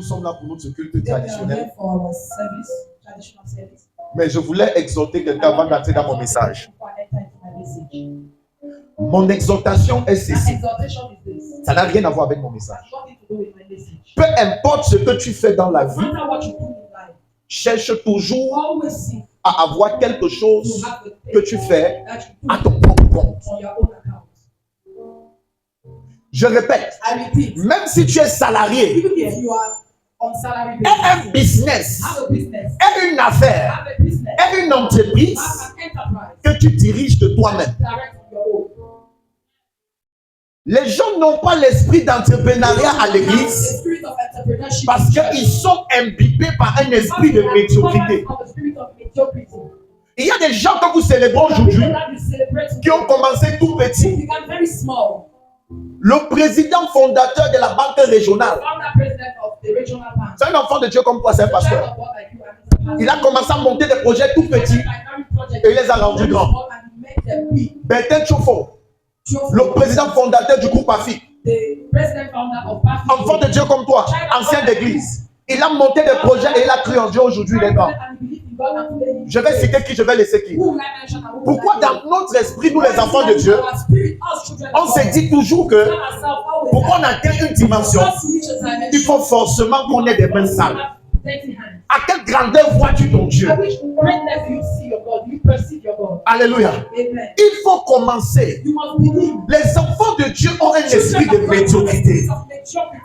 sommes là pour notre culte traditionnel. Mais je voulais exhorter quelqu'un avant d'entrer dans mon message. Mon exhortation est ceci. Ça n'a rien à voir avec mon message. Peu importe ce que tu fais dans la vie, cherche toujours à avoir quelque chose que tu fais à ton propre compte. Je répète, même si tu es salarié, et un business, et une affaire, et une entreprise que tu diriges de toi-même. Les gens n'ont pas l'esprit d'entrepreneuriat à l'église parce qu'ils sont imbibés par un esprit de médiocrité. Il y a des gens que vous célébrez aujourd'hui qui ont commencé tout petit. Le président fondateur de la banque régionale, c'est un enfant de Dieu comme toi, c'est un pasteur. Il a commencé à monter des projets tout petits et il les a rendus grands. Bertin Tchofo, le président fondateur du groupe AFI, enfant de Dieu comme toi, ancien d'église, il a monté des projets et il a cru en Dieu. Aujourd'hui il est grand. Je vais citer qui, je vais laisser qui. Pourquoi dans notre esprit, nous les enfants de Dieu, on se dit toujours que pour qu'on atteigne une dimension, il faut forcément qu'on ait des mains sales. À quelle grandeur vois-tu ton Dieu? Alléluia. Il faut commencer. Les enfants de Dieu ont un esprit de médiocrité.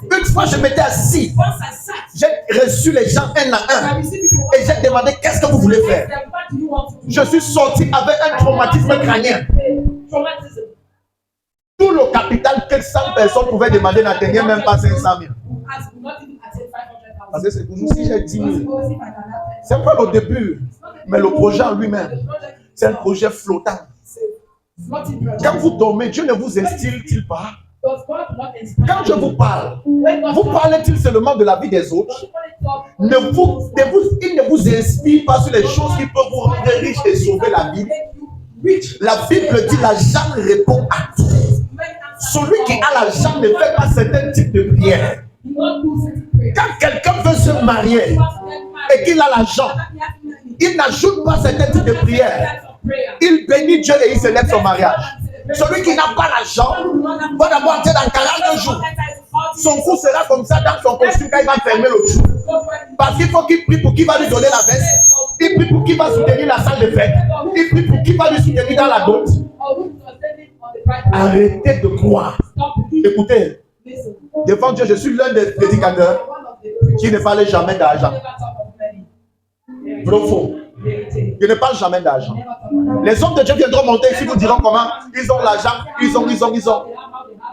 Une fois, je m'étais assis. J'ai reçu les gens un à un. Et j'ai demandé qu'est-ce que vous voulez faire. Je suis sorti avec un traumatisme crânien. Tout le capital que 100 personnes pouvaient demander n'atteignait même pas 500 000. Parce que c'est toujours si j'ai 10 000. C'est pas le début, mais le projet en lui-même, c'est un projet flottant. Quand vous dormez, Dieu ne vous instille-t-il pas? Quand je vous parle, vous parlez-il seulement de la vie des autres? Il ne vous inspire pas sur les choses qui peuvent vous rendre riche et sauver la vie. La Bible dit l'argent répond à tout. Celui qui a l'argent ne fait pas certains types de prières. Quand quelqu'un veut se marier et qu'il a l'argent, il n'ajoute pas certains types de prières. Il bénit Dieu et il célèbre son mariage. Celui qui n'a pas l'argent va d'abord entrer dans 42 jours. Son cou sera comme ça dans son costume quand il va fermer le jour. Parce qu'il faut qu'il prie pour qui va lui donner la veste. Il prie pour qui va soutenir la salle de fête. Il prie pour qui va lui soutenir dans la dot. Arrêtez de croire. Écoutez, devant Dieu, je suis l'un des prédicateurs qui ne parle jamais d'argent. Faux. Je ne parle jamais d'argent. Les hommes de Dieu viendront monter ici, nous diront comment ils ont l'argent, ils ont.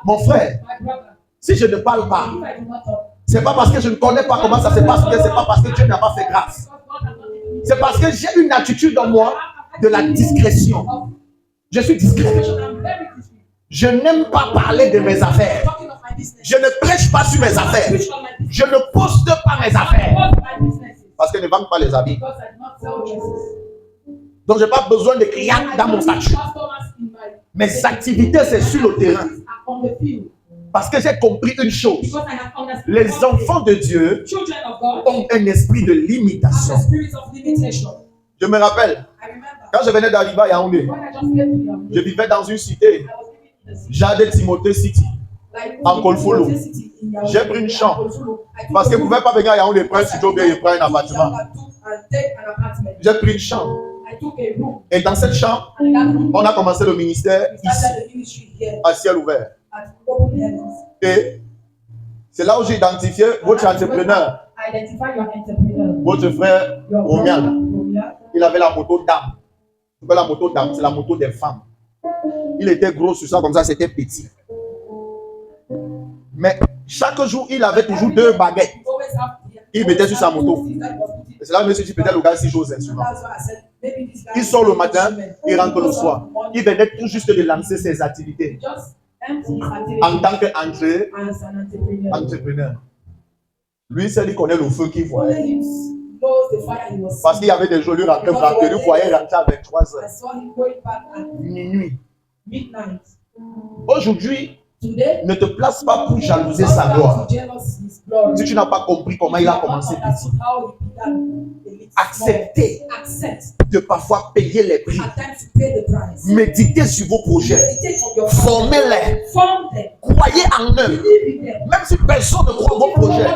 Mon frère, si je ne parle pas, c'est pas parce que je ne connais pas comment ça se passe, c'est pas parce que Dieu n'a pas fait grâce. C'est parce que j'ai une attitude en moi de la discrétion. Je suis discret. Je n'aime pas parler de mes affaires. Je ne prêche pas sur mes affaires. Je ne poste pas mes affaires. Parce que je ne vends pas les habits. Donc, je n'ai pas besoin de clients dans mon statut. Mes activités, c'est sur le terrain. Parce que j'ai compris une chose. Les enfants de Dieu ont un esprit de limitation. Je me rappelle, quand je venais d'arriver à Yaoundé, je vivais dans une cité, Jardin Timothée City, en Kolfolo. J'ai pris une chambre. Parce que vous ne pouvez pas venir à Yaoundé prendre un studio bien et prendre un appartement. J'ai pris une chambre. Et dans cette chambre, on a commencé le ministère ici, à ciel ouvert. Et c'est là où j'ai identifié votre entrepreneur. Votre frère Romial. Il avait la moto d'âme. La moto d'âme, c'est la moto des femmes. Il était gros sur ça, comme ça, c'était petit. Mais chaque jour, il avait toujours 2 baguettes. Il mettait sur sa moto. C'est là que je me suis dit, peut-être le gars, si j'ose instrument. Il sort le matin, il rentre le soir. Il venait tout juste de lancer ses activités. En tant qu'entrepreneur. Lui, c'est lui qui connaît le feu qu'il voyait. Parce qu'il y avait des jours, lui rentrait frapper, lui voyait rentrer à 23h. Minuit. Aujourd'hui, ne te place pas pour jalouser sa gloire. Si tu n'as pas compris comment il a commencé petit, acceptez de parfois payer les prix. Méditez sur vos projets. Formez-les. Croyez en eux. Même si personne ne croit en vos projets,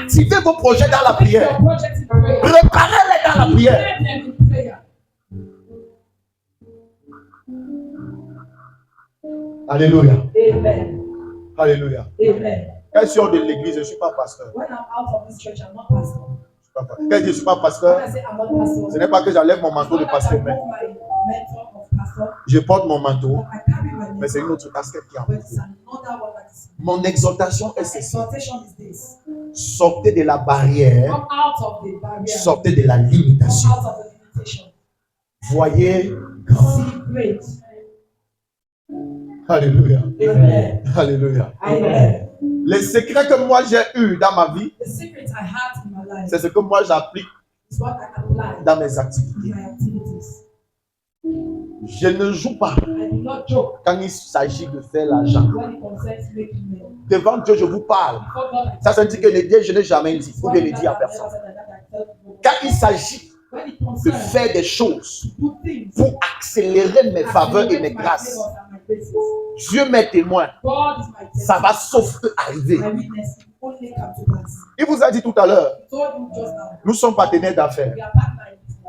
activez vos projets dans la prière. Préparez-les dans la prière. Alléluia. Amen. Alléluia. Amen. Quand je sors de l'église, je ne suis pas pasteur. When I'm out of this church, I'm not pastor. Quand je dis je ne suis pas pasteur, When I say I'm not pastor, ce n'est pas que j'enlève mon manteau de pasteur, mais je porte mon manteau, mais c'est une autre casquette qui est en manteau. Mon exhortation est ceci. Sortez de la barrière, sortez de la limitation. Voyez grand. Alléluia. Amen. Alléluia. Amen. Les secrets que moi j'ai eu dans ma vie, c'est ce que moi j'applique dans mes activités. Je ne joue pas quand il s'agit de faire l'argent. Devant Dieu, je vous parle. Ça veut dire que je n'ai jamais dit, ou bien le dit à personne. Quand il s'agit de faire des choses pour accélérer mes faveurs et mes grâces, Dieu m'est témoin. Ça va sauf que arriver. Il vous a dit tout à l'heure, nous sommes partenaires d'affaires.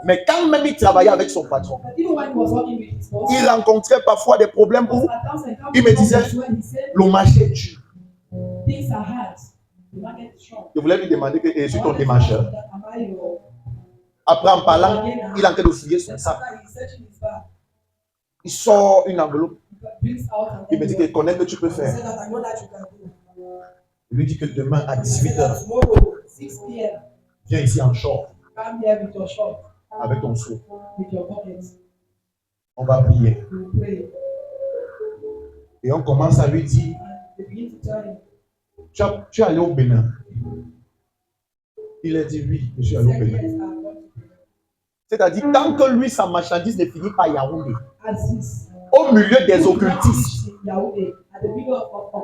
Mais quand même il travaillait avec son patron, il rencontrait parfois des problèmes où il me disait, le marché est dur. Je voulais lui demander que je suis ton démarcheur. Après, en parlant, il est en train de fouiller son sac. Il sort une enveloppe. Il me dit qu'il connaît que tu peux faire. Il lui dit que demain à 18h, viens ici en short. Avec ton seau. On va prier. Et on commence à lui dire, tu es allé au Bénin. Il a dit oui, je suis allé au Bénin. C'est-à-dire, tant que lui, sa marchandise ne finit pas à Yaoundé, au milieu des occultistes,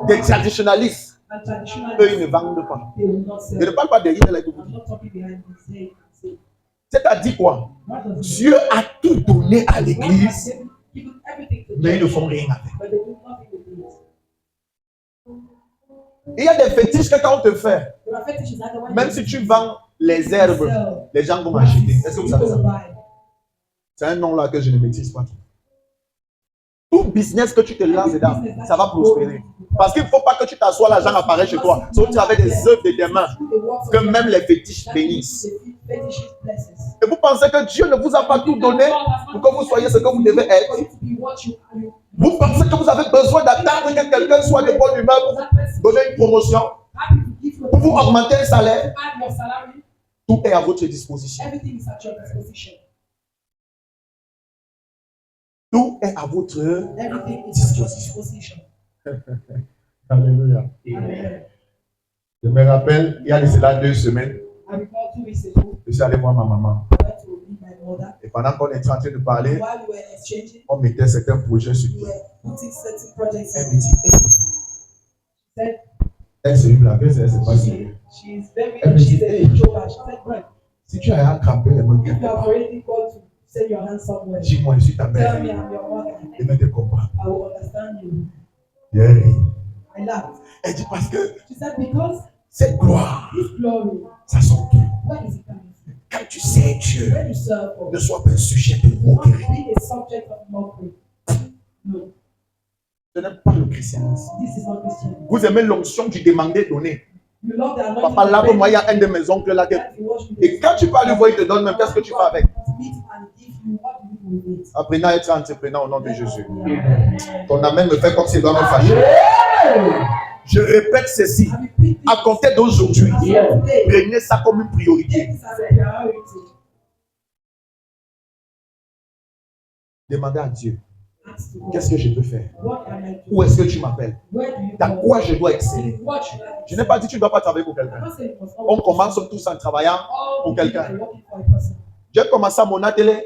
des traditionalistes, eux, ils ne vendent pas. Je ne parle pas derrière la C'est-à-dire quoi? Dieu a tout donné à l'église, mais ils ne font rien avec. Il y a des fétiches que quand on te fait, même si tu vends les herbes, les gens vont acheter. Est-ce que vous savez ça? C'est un nom là que je ne maîtrise pas. Tout business que tu te lances dedans, ça va prospérer. Parce qu'il ne faut pas que tu t'assoies, l'argent apparaît chez toi. Sauf que tu avais des œuvres de tes mains que même les fétiches bénissent. Et vous pensez que Dieu ne vous a pas tout donné pour que vous soyez ce que vous devez être? Vous pensez que vous avez besoin d'attendre que quelqu'un soit de bonne humeur pour vous donner une promotion, pour vous augmenter un salaire? Tout est à votre disposition. Tout est à votre disposition. Alléluia. Je me rappelle, il y a cela 2 semaines, je suis allé voir ma maman. Et pendant qu'on était en train de parler, on mettait certains projets sur pied. Elle me dit, elle se blague, c'est pas sérieux. Elle me dit, si tu as attrapé les mains quelque part, dis-moi, je suis ta mère. Je vais te comprendre. Elle dit parce que cette gloire, ça sort d'où? Quand tu sais Dieu, ne sois pas un sujet de moquerie. Ce n'est pas le christianisme. Vous aimez l'onction du demander donner. Papa, lave-moi, il y a un de mes oncles là. Et quand tu vas lui voir, il te donne même, qu'est-ce que tu fais avec? Apprenez à être entrepreneur au nom de Jésus. Ton amen me fait comme s'il doit me fâcher. Je répète ceci. À compter d'aujourd'hui, prenez ça comme une priorité. Demandez à Dieu, qu'est-ce que je peux faire? Où est-ce que tu m'appelles? Dans quoi je dois exceller? Je n'ai pas dit que tu ne dois pas travailler pour quelqu'un. On commence tous en travaillant pour quelqu'un. J'ai commencé à mon atelier.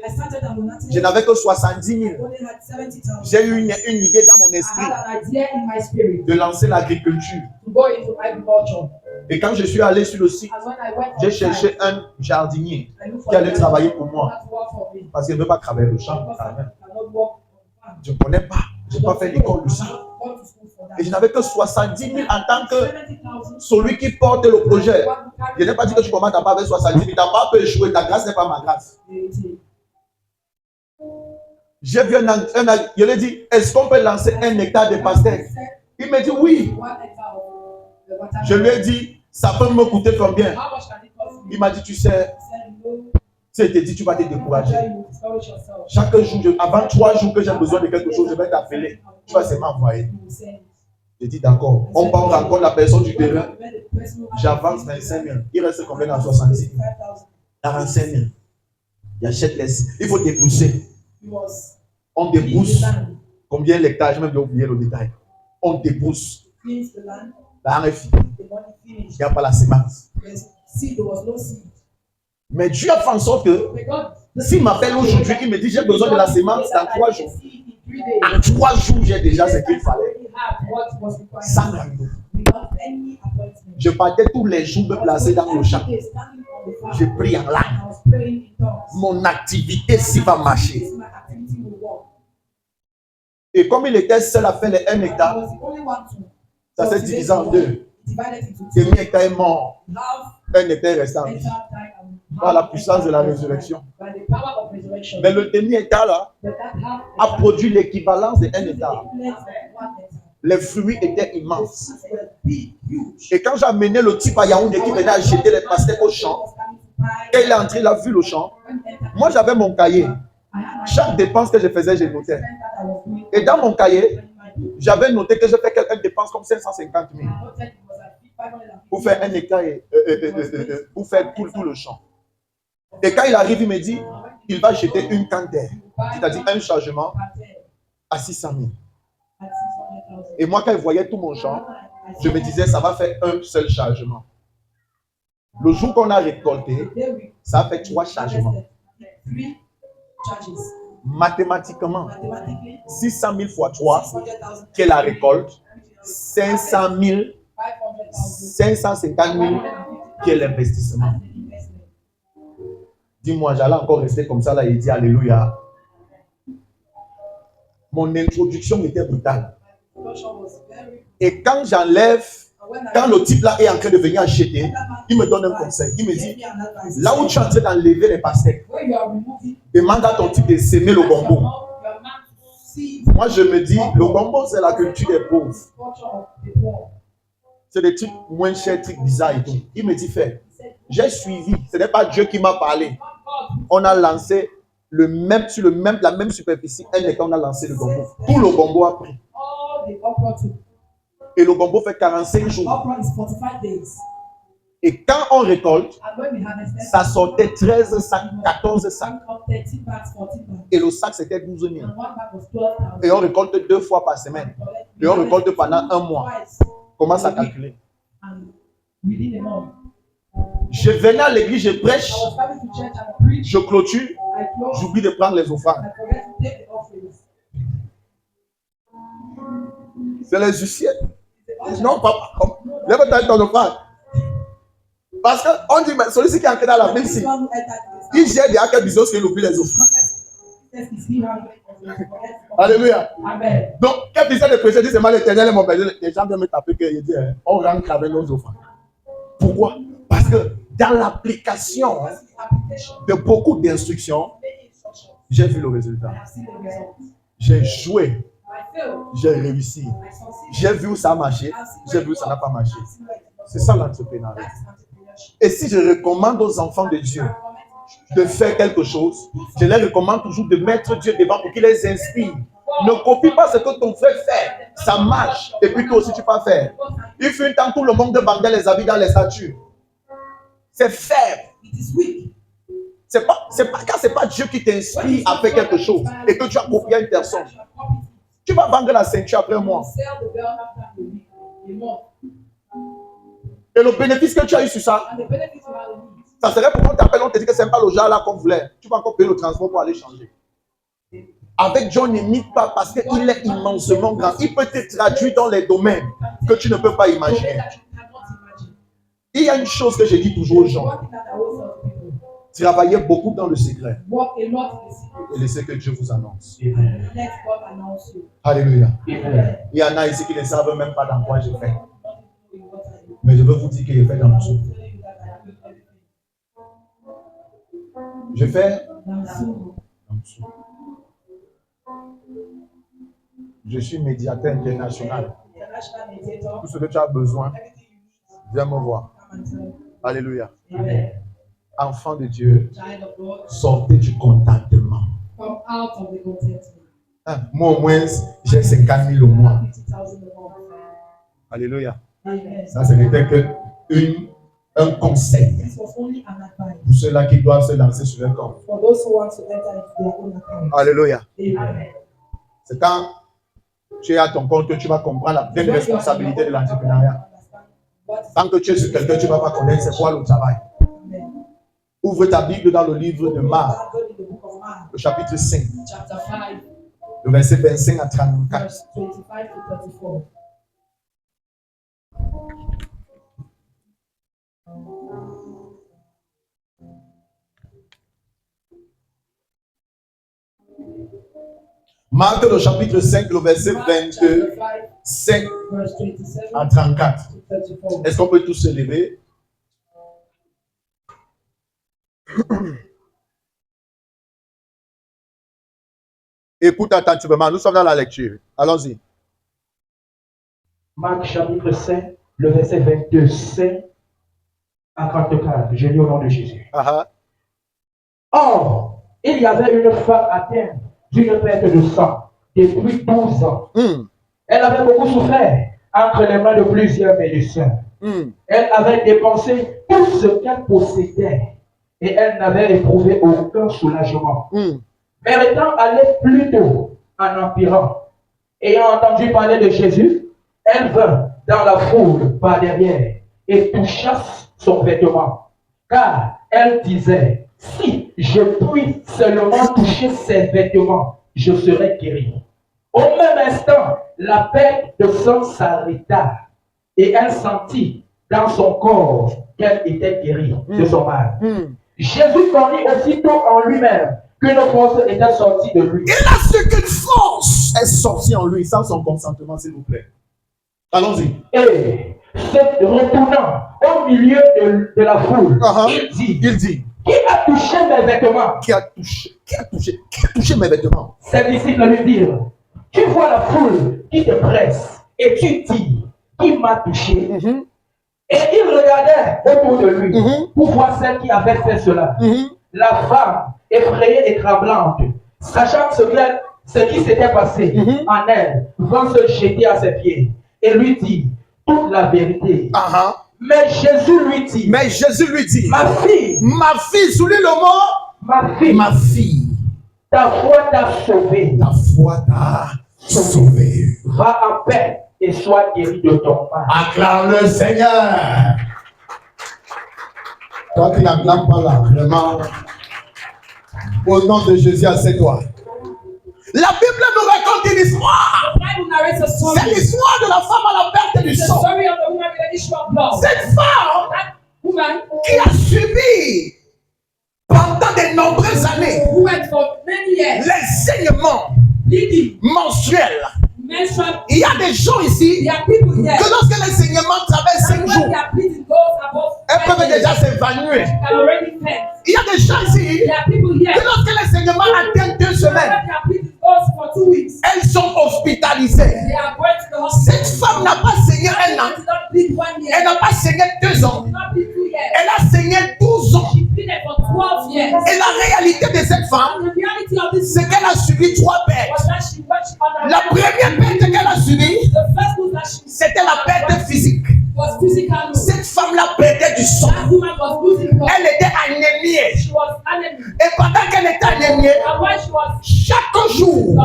Je n'avais que 70 000. J'ai eu une idée dans mon esprit de lancer l'agriculture. Et quand je suis allé sur le site, j'ai cherché un jardinier qui allait travailler pour moi. Parce qu'il ne veut pas travailler le champ. Je ne connais pas. Je n'ai pas fait l'école de ça. Et je n'avais que 70 000 en tant que celui qui porte le projet. Je n'ai pas dit que tu commences à pas avec 70 000. Ta part peut échouer. Ta grâce n'est pas ma grâce. J'ai vu je lui ai dit, est-ce qu'on peut lancer 1 hectare de pastèques? Il m'a dit oui. Je lui ai dit, ça peut me coûter combien? Il m'a dit, tu sais, tu t'es dit, tu vas te décourager. Chaque jour, avant 3 jours que j'ai besoin de quelque chose, je vais t'appeler. Tu vas seulement envoyer. J'ai dit, d'accord. On part encore la personne du terrain. J'avance 25 000. Il reste combien dans 66 000? 45 000. Il achète les. Il faut débourser. On débousse. Combien l'hectare? J'ai même oublié le détail. On débousse. La RFI. Il n'y a pas la semence. Mais Dieu a fait en sorte que s'il m'appelle aujourd'hui, il me dit j'ai besoin de la semence dans 3 jours. En 3 jours, j'ai déjà ce qu'il fallait. Sans rideau. Je partais tous les jours me placer dans le champ. Je prie en langue. Mon activité s'y va marcher. Et comme il était seul à faire les 1 hectare, ça s'est divisé en 2. Demi-hectare est mort. 1 hectare est resté en vie. Par la puissance de la résurrection. Mais le demi-hectare là a produit l'équivalence de 1 hectare. Les fruits étaient immenses. Et quand j'ai amené le type à Yaoundé qui venait acheter les pastèques au champ, quand il est entré, il a vu le champ. Moi j'avais mon cahier. Chaque dépense que je faisais, je notais. Et dans mon cahier, j'avais noté que je fais quelques dépenses comme 550 000 pour faire 1 hectare pour faire tout le champ. Et quand il arrive, il me dit, il va jeter une canne-terre, c'est-à-dire un chargement à 600 000. Et moi, quand il voyait tout mon champ, je me disais, ça va faire un seul chargement. Le jour qu'on a récolté, ça a fait 3 chargements. Mathématiquement, 600 000 fois 3, qui est la récolte, 500 000, 550 000, qui est l'investissement. Dis-moi, j'allais encore rester comme ça là et dire Alléluia. Mon introduction était brutale. Et quand j'enlève, quand le type là est en train de venir acheter, il me donne un conseil. Il me dit, là où tu es en train d'enlever les pastèques, demande à ton type de s'aimer le gombo. Moi je me dis, le gombo c'est la culture des pauvres. C'est des trucs moins chers, trucs bizarres et tout. Il me dit, fais. J'ai suivi. Ce n'est pas Dieu qui m'a parlé. On a lancé la même superficie. On a lancé le gombo. Tout le gombo a pris. Et le gombo fait 45 jours. Et quand on récolte, ça sortait 13 sacs, 14 sacs. Et le sac c'était 12 000. Et on récolte 2 fois par semaine. Et on récolte pendant 1 mois. Commence à calculer. Je venais à l'église, je prêche, je clôture, j'oublie de prendre les offrandes. C'est les huissiers. Non, papa, lève-toi ton offrande. Parce qu'on dit, mais celui-ci qui est entré dans la Bible, il gère des actes bizarres qu'il oublie les offrandes. Alléluia. Amen. Donc, quand il essaie de prêcher, dit c'est mal l'éternel, mon père, les gens viennent me taper que je dis, on rentre avec nos offrandes. Pourquoi? Parce que dans l'application de beaucoup d'instructions, j'ai vu le résultat. J'ai joué, j'ai réussi. J'ai vu où ça a marché, j'ai vu où ça n'a pas marché. C'est ça l'entrepreneuriat. Et si je recommande aux enfants de Dieu de faire quelque chose, je les recommande toujours de mettre Dieu devant pour qu'il les inspire. Ne copie pas ce que ton frère fait. Ça marche. Et puis toi aussi tu peux faire. Il fut un temps tout le monde vendait les habits dans les statues. C'est faible. C'est pas Dieu qui t'inspire à faire quelque chose et que tu as copié à une personne. Tu vas vendre la ceinture après moi. Et le bénéfice que tu as eu sur ça, ça serait pour qu'on t'appelle, on te dit que ce n'est pas le genre là qu'on voulait. Tu vas encore payer le transport pour aller changer. Avec Dieu, n'imite pas parce qu'il est immensement grand. Il peut te traduire dans les domaines que tu ne peux pas imaginer. Il y a une chose que je dis toujours aux gens. One thing that I always tell people. Travaillez beaucoup dans le secret. Work a lot in the secret. Et laissez que Dieu vous annonce. Let God announce you. Alléluia. Amen. Il y en a ici qui ne savent même pas dans quoi je fais. Mais je veux vous dire que je fais dans tout. Je fais dans tout. Je suis médiateur international. Tout ce que tu as besoin, viens me voir. Alléluia. Amen. Enfant de Dieu, Child of God, sortez du contentement. come out of the contentment. Hein, moi au moins, j'ai 50 000 au mois. 50,000 a month. Alléluia. Amen. Ça, ce n'était que un conseil This was only an advice pour ceux-là qui doivent se lancer sur leur compte. for those who want to enter into their own account. Alléluia. Amen. C'est quand tu es à ton compte que tu vas comprendre la pleine responsabilité de l'entrepreneuriat. Tant que tu es sur quelqu'un, tu ne vas pas connaître c'est quoi le travail. Amen. Ouvre ta Bible dans le livre de Marc, Go in the book of Mark, le chapitre 5, chapter 5, le verset 25 à 34. verse 25 to 34. Marc, le chapitre 5, le verset Mark chapter 5, 25 verse 27 à 34. to 34. Est-ce qu'on peut tous se lever? Écoute attentivement, nous sommes dans la lecture. Allons-y. Marc chapitre 5, le verset 25 à 34. Je lis au nom de Jésus. Or, il y avait une femme atteinte d'une perte de sang depuis 12 ans. Elle avait beaucoup souffert entre les mains de plusieurs médecins. Elle avait dépensé tout ce qu'elle possédait et elle n'avait éprouvé aucun soulagement. Mais étant allée plus tôt en empirant, ayant entendu parler de Jésus, elle vint dans la foule par derrière et toucha son vêtement. Car elle disait, si je puis seulement toucher ses vêtements, je serai guéri. Au même instant, la perte de sang s'arrêta et elle sentit dans son corps qu'elle était guérie de son mal. Jésus connut aussitôt en lui-même qu'une force était sortie de lui. Il a su qu'une force est sortie en lui sans son consentement, s'il vous plaît. Allons-y. Et se retournant au milieu de la foule, il dit, qui a touché mes vêtements? Qui a touché mes vêtements? Ses disciples lui dirent, tu vois la foule qui te presse et tu dis, qui m'a touché? Et il regardait autour de lui pour voir celle qui avait fait cela. La femme, effrayée et tremblante, sachant ce qui s'était passé en elle, vint se jeter à ses pieds et lui dit toute la vérité. Mais Jésus lui dit, ma fille, souligne le mot, ma fille, ta foi t'a sauvé. Ta foi t'a sauvé. Va en paix et sois guéri de ton mal. Acclame le Seigneur. Toi qui n'acclames pas là, vraiment, au nom de Jésus, assieds-toi. La Bible nous raconte une histoire. C'est l'histoire de la femme à la perte du sang. Cette femme qui a subi pendant de nombreuses années les saignements menstruels. Il y a des gens ici que lorsque les saignements traversent 5 jours, elles peuvent déjà s'évanouir. Il y a des gens ici que lorsque les saignements atteignent 2 semaines, elles sont hospitalisées. Cette femme n'a pas saigné 1 an. Elle n'a pas saigné 2 ans. Elle a saigné 12 ans. Et la réalité de cette femme, c'est qu'elle a subi 3 pertes. La première perte qu'elle a subie, c'était la perte physique. Cette femme-là perdait du sang. Elle était anémiée. Et pendant qu'elle était anémiée, chaque jour,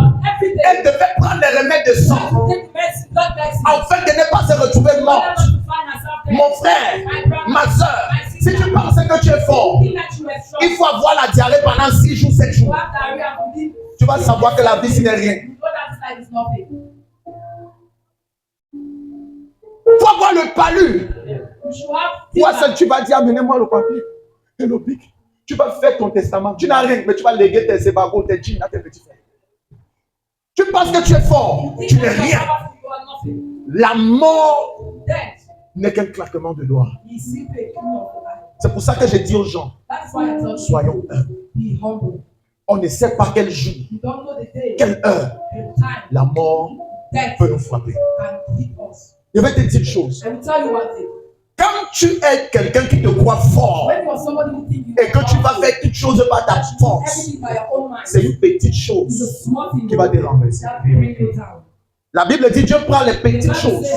elle devait prendre les remèdes de sang afin de ne pas se retrouver morte. Mon frère, ma soeur, si tu penses que tu es fort, il faut avoir la diarrhée pendant 6 jours, 7 jours. Tu vas savoir que la vie, ce n'est rien. Il faut avoir le palu. Toi seul, tu vas dire, amenez-moi le papier et le bic. Tu vas faire ton testament. Tu n'as rien, mais tu vas léguer tes ébagos, tes jeans à tes petits frères. Tu penses que tu es fort. Tu n'es rien. La mort n'est qu'un claquement de doigts. C'est pour ça que je dis aux gens, soyons humbles. On ne sait pas quel jour, quelle heure, la mort peut nous frapper. Je vais te dire une chose. Quand tu es quelqu'un qui te croit fort et que tu vas faire toute chose par ta force, c'est une petite chose qui va te renverser. La Bible dit Dieu prend les petites choses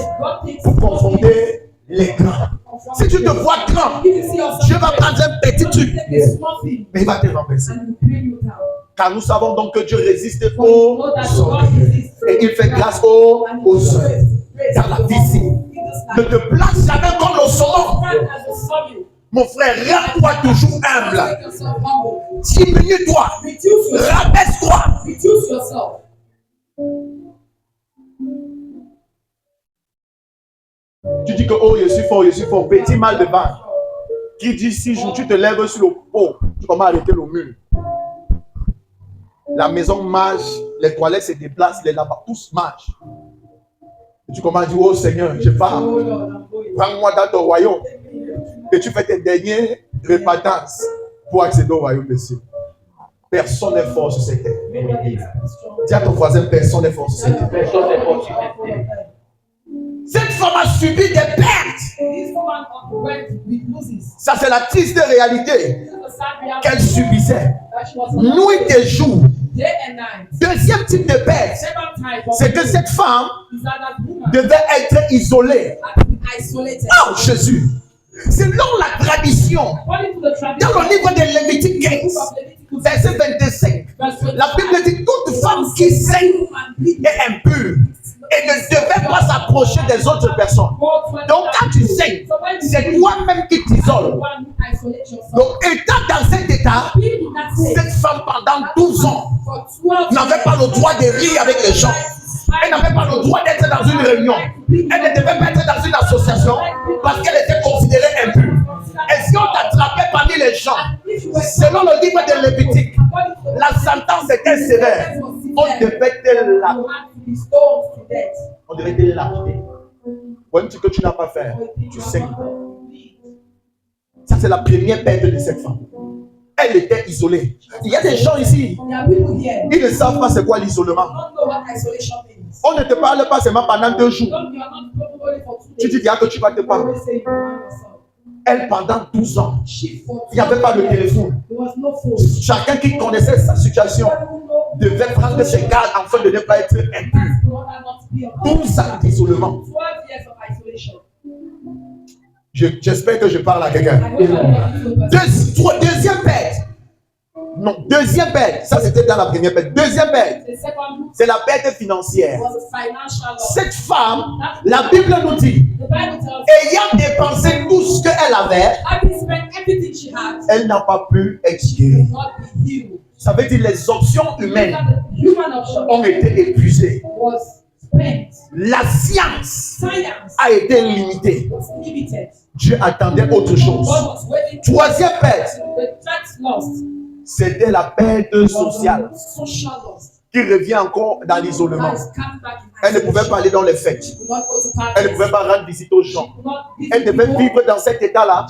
pour confonder les grands. Si tu te vois grand, Dieu va prendre un petit truc, mais il va te renverser. Car nous savons donc que Dieu résiste aux orgueilleux et il fait grâce aux humbles. Dans la vie, ne te place jamais comme le saumon. Mon frère, rends-toi toujours humble. Diminue-toi. Rabaisse-toi. Tu dis que oh, je suis fort. Petit mal de ventre. Qui dit 6 jours, tu te lèves sur le pot, tu commences à arrêter le mur. La maison marche, les toilettes se déplacent, les lavabos, tous marchent. Et tu commences à dire, oh Seigneur, je pars. Prends-moi dans ton royaume. Et tu fais tes dernières repentances pour accéder au royaume des cieux. Personne n'est fort sur cette terre. Dis à ton voisin, personne n'est fort sur cette terre. Personne n'est fort sur cette terre. Cette femme a subi des pertes. Ça, c'est la triste réalité qu'elle subissait. Nuit et jour. Deuxième type de perte, c'est que cette femme devait être isolée. Oh Jésus! Selon la tradition, dans le livre de Lévitique 15, verset 25, la Bible dit toute femme qui saigne est impure et ne devait pas s'approcher des autres personnes. Donc quand tu saignes, c'est toi-même qui t'isoles. Donc étant dans cet état, cette femme pendant 12 ans n'avait pas le droit de rire avec les gens. Elle n'avait pas le droit d'être dans une réunion. Elle ne devait pas être dans une association parce qu'elle était considérée impure. Et si on t'attrapait parmi les gens, selon le livre de Lévitique, la sentence était sévère. On devait te lapider. On devait te lapider. Pour un truc que tu n'as pas fait, tu saignes. Ça, c'est la première perte de cette femme. Elle était isolée. Il y a des gens ici, ils ne savent pas c'est quoi l'isolement. On ne te parle pas seulement pendant 2 jours. Tu dis que tu vas te parler. Elle, pendant 12 ans, il n'y avait pas de téléphone. Chacun qui connaissait sa situation devait prendre ses gardes afin de ne pas être impur. 12 ans d'isolement. J'espère que je parle à quelqu'un. Deuxième perte. Non, deuxième perte. Ça, c'était dans la première perte. Deuxième perte, c'est la perte financière. Cette femme, la Bible nous dit, ayant dépensé tout ce qu'elle avait, elle n'a pas pu expirer. Ça veut dire les options humaines ont été épuisées. La science a été limitée. Dieu attendait autre chose. Troisième perte, c'était la perte sociale qui revient encore dans l'isolement. Elle ne pouvait pas aller dans les fêtes. Elle ne pouvait pas rendre visite aux gens. Elle devait vivre dans cet état-là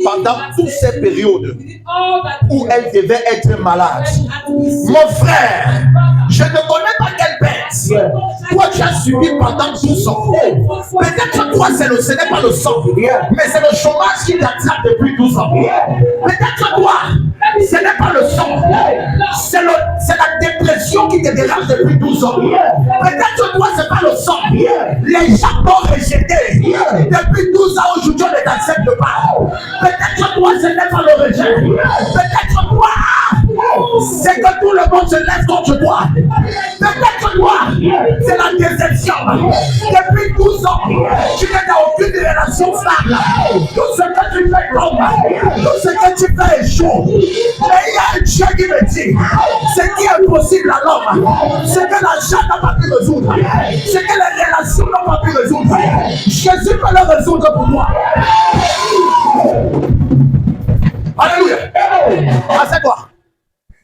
pendant toutes ces périodes où elle devait être malade. Mon frère, je ne connais pas quelle perte toi tu as subi pendant 12 ans. Peut-être toi ce n'est pas le sang, mais c'est le chômage qui t'attrape depuis 12 ans. Peut-être toi ce n'est pas le sang, c'est la dépression qui te dérange depuis 12 ans. Peut-être toi, ce n'est pas le sang. Les gens t'ont rejeté. Depuis 12 ans, aujourd'hui, on ne t'accepte pas. Peut-être toi, ce n'est pas le rejet. Peut-être toi, c'est que tout le monde se lève contre toi. Peut-être toi, c'est la déception. Depuis 12 ans, tu n'es dans aucune relation stable. Tout ce que tu fais tombe. Tout ce que tu fais échoue. Et il y a un Dieu qui me dit, ce qui est possible à l'homme, ce que l'argent n'a pas pu résoudre, ce que les relations n'ont pas pu résoudre, Jésus peut le résoudre pour moi. Alléluia. Assieds-toi.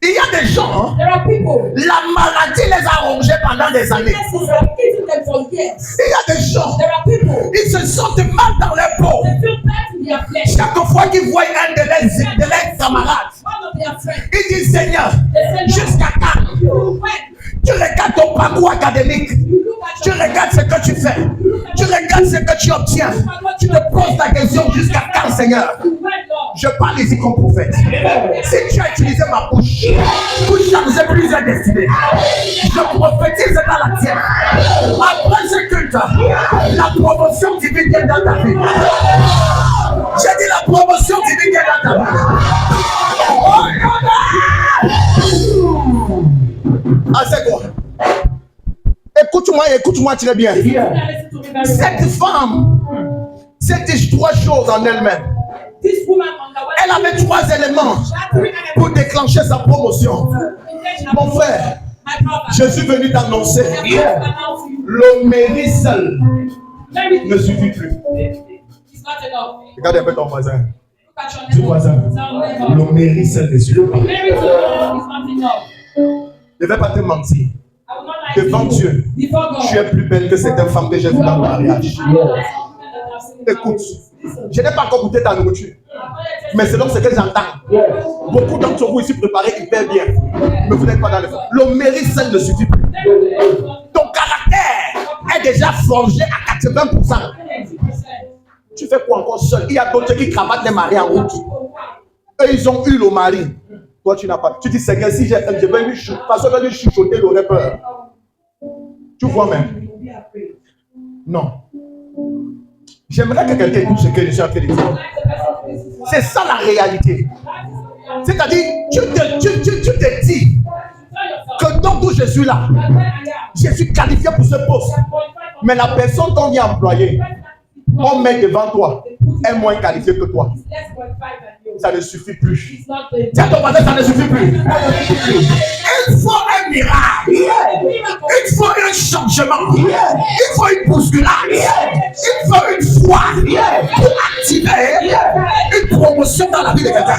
Il y a des gens, There are people. la maladie les a rongés pendant des années. Yes, it's eating them for years. Il y a des gens, There are people. ils se sentent mal dans leur peau. They feel bad in their flesh. Chaque fois qu'ils voient un de leurs camarades, One of their friends. ils disent Seigneur, They say, jusqu'à quand? when Tu regardes ton parcours académique, you look at tu your regardes ce que tu fais, tu regardes ce que tu obtiens, tu te poses la question jusqu'à quand, Seigneur? when, Lord. Je parle ici comme prophète. Si tu as utilisé ma bouche pour changer plusieurs destinées, je prophétise dans la tienne. Après ce culte, la promotion divine est dans ta vie. J'ai dit la promotion divine est dans ta vie. Oh, ah, c'est quoi? Écoute-moi très bien. Yeah. Listen to me very well. Cette femme, c'était 3 choses en elle-même. This woman underwent. Elle avait 3 éléments She had 3 elements. pour déclencher sa promotion. Mon frère, My brother. je suis venu t'annoncer, I have come to announce to you. le mérite seul Very ne suffit plus. It's not enough. Regarde un peu ton voisin. Look at your Dis voisin, neighbor. Tell neighbor. le mérite seul ne suffit pas. Very alone is not enough. Je ne vais pas te mentir. I will not lie Devant to you. Dieu, Before God. tu es plus belle que certaines femmes que j'ai vues dans le mariage. I know that some women that I've seen in Écoute, marriage. Listen. je n'ai pas encore goûté ta nourriture, mais selon ce que j'entends, Yes. beaucoup d'entre vous ici préparés hyper bien, mais vous n'êtes pas dans le fond. Le mérite seul ne suffit plus. Ton caractère est déjà forgé à 80%. Tu fais quoi encore seul? Il y a d'autres qui cravatent les maris en route. Eux, ils ont eu le mari. Toi, tu n'as pas. Tu dis, Seigneur, si je vais lui chuchoter, parce que je vais lui chuchoter, il aurait peur. Tu vois même? Non. J'aimerais que quelqu'un écoute ce que je suis en train de dire. C'est ça la réalité. C'est-à-dire, tu te dis que donc où je suis là, je suis qualifié pour ce poste. Mais la personne qu'on vient employer, on met devant toi, est moins qualifiée que toi. Ça ne suffit plus. Tiens ton voisin, ça ne suffit plus. Il faut un miracle. Il faut un changement. Il faut une bousculade. Il faut une foi pour activer une promotion dans la vie de quelqu'un.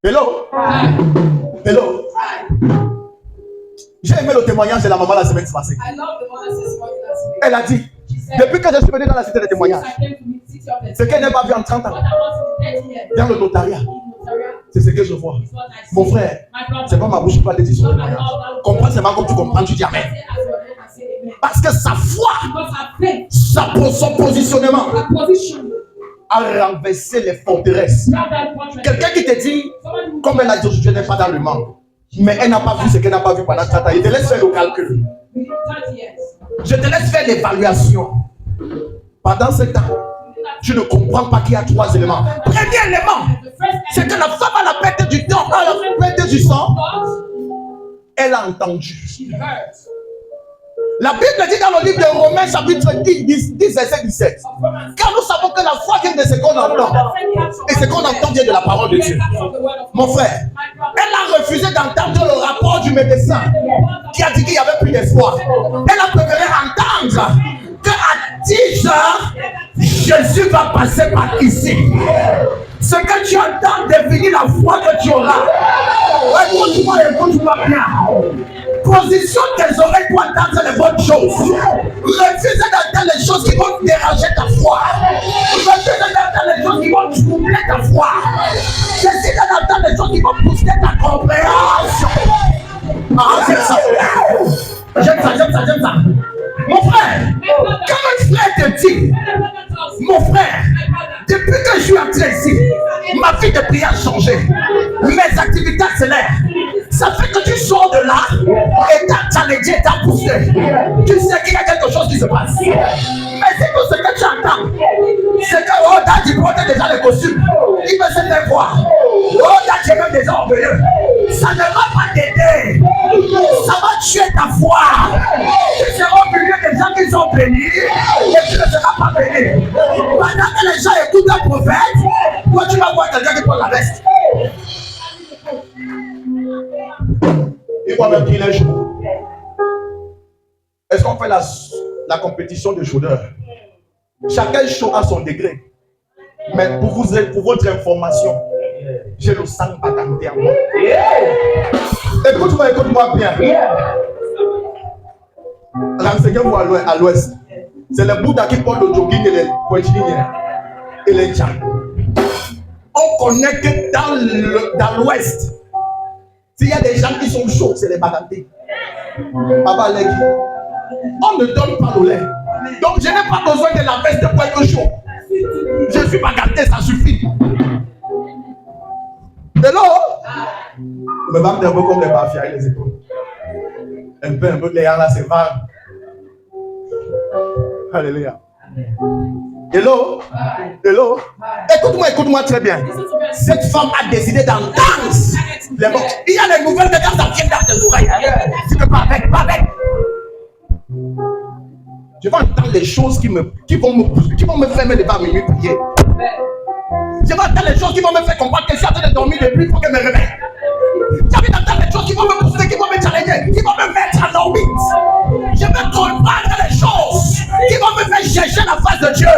Hello? Hello? J'ai aimé le témoignage de la maman la semaine passée. I love the one that says what you last week. Elle a dit, depuis que je suis venu dans la cité de témoignage, I came to meet city of the ce qu'elle n'a pas vu en 30 ans, what I want in 30 years. dans le notariat, In Notariat c'est ce que je vois. is what I see. Mon frère, My brother. c'est pas ma bouche qui parle de sur le mariage. Comprends seulement comme tu comprends, tu dis amen. Say as your name, I say amen. Parce que sa foi, Because her faith, son positionnement her position, a renversé les forteresses. grab that portrait. Quelqu'un qui te dit, Someone who comme elle a dit, je n'ai pas dans le manque, mais elle n'a pas vu ce qu'elle n'a pas vu pendant 30 ans. Il te laisse faire le calcul. within 30 years. Je te laisse faire l'évaluation. Pendant ce temps, tu ne comprends pas qu'il y a 3 éléments. Premier élément, The first c'est que la femme à la perte du temps, à la perte du sang, thought, elle a entendu. she heard. La Bible dit dans le livre de Romains, chapitre 10, verset 17. Of Romans. Car nous savons que la foi vient de ce qu'on entend. Et ce qu'on entend vient de la parole de Dieu. Mon frère, elle a refusé d'entendre le rapport du médecin qui a dit qu'il n'y avait plus d'espoir. Elle a préféré entendre qu'à 10 heures, Jésus va passer par ici. Ce que tu entends définit la foi que tu auras. Écoute-moi bien. Positionne tes oreilles pour entendre les bonnes choses. Refuse d'entendre les choses qui vont déranger ta foi. Refuse d'entendre les choses qui vont troubler ta foi. Décide d'entendre les choses qui vont booster ta compréhension. Ah, j'aime ça. J'aime ça. Mon frère, quand un frère te dit, mon frère, depuis que je suis entré ici, ma vie de prière a changé. Mes activités accélèrent. Ça fait que tu sors de là et t'as challengé, t'as poussé. Tu sais qu'il y a quelque chose qui se passe. Mais c'est tout ce que tu entends. C'est que, oh, t'as dit, porte déjà le costume. Il veut se faire voir. orgueilleux. Ça ne va pas t'aider. Ça va tuer ta foi. Tu seras au milieu des gens qui sont bénis et tu ne seras pas béni. Pendant que les gens écoutent un prophète, toi tu vas voir quelqu'un qui prend la veste. Il va même qu'il est chaud. Est-ce qu'on fait la compétition de chaudeur? Chacun chaud à son degré. Mais pour votre information, j'ai le sang baganté en moi. Écoute-moi bien. Renseignez-vous à l'ouest. C'est le Bouddha qui porte le jogging et les poitrines et les tchats. On connaît que dans l'ouest, s'il y a des gens qui sont chauds, c'est les bagantés. Papa Legui. On ne donne pas le lait. Donc je n'ai pas besoin de la veste pour être chaud. Je suis baganté, ça suffit. Hello? Me va un peu comme les mafias et les épaules. Un peu, les gars là, c'est vague. Alléluia. Hello? Hello? Écoute-moi très bien. Cette femme a décidé d'entendre les mots. Il y a des nouvelles de quand ça vient dans tes oreilles. Tu ne pas avec. Je vais entendre les choses qui vont me faire me lever à minuit prier. Je vais entendre les choses qui vont me faire comprendre que je suis en train de dormir depuis pour que je me réveille. J'ai envie d'entendre les choses qui vont me pousser, qui vont me challenger, qui vont me mettre en orbite. Je vais comprendre les choses qui vont me faire chercher la face de Dieu.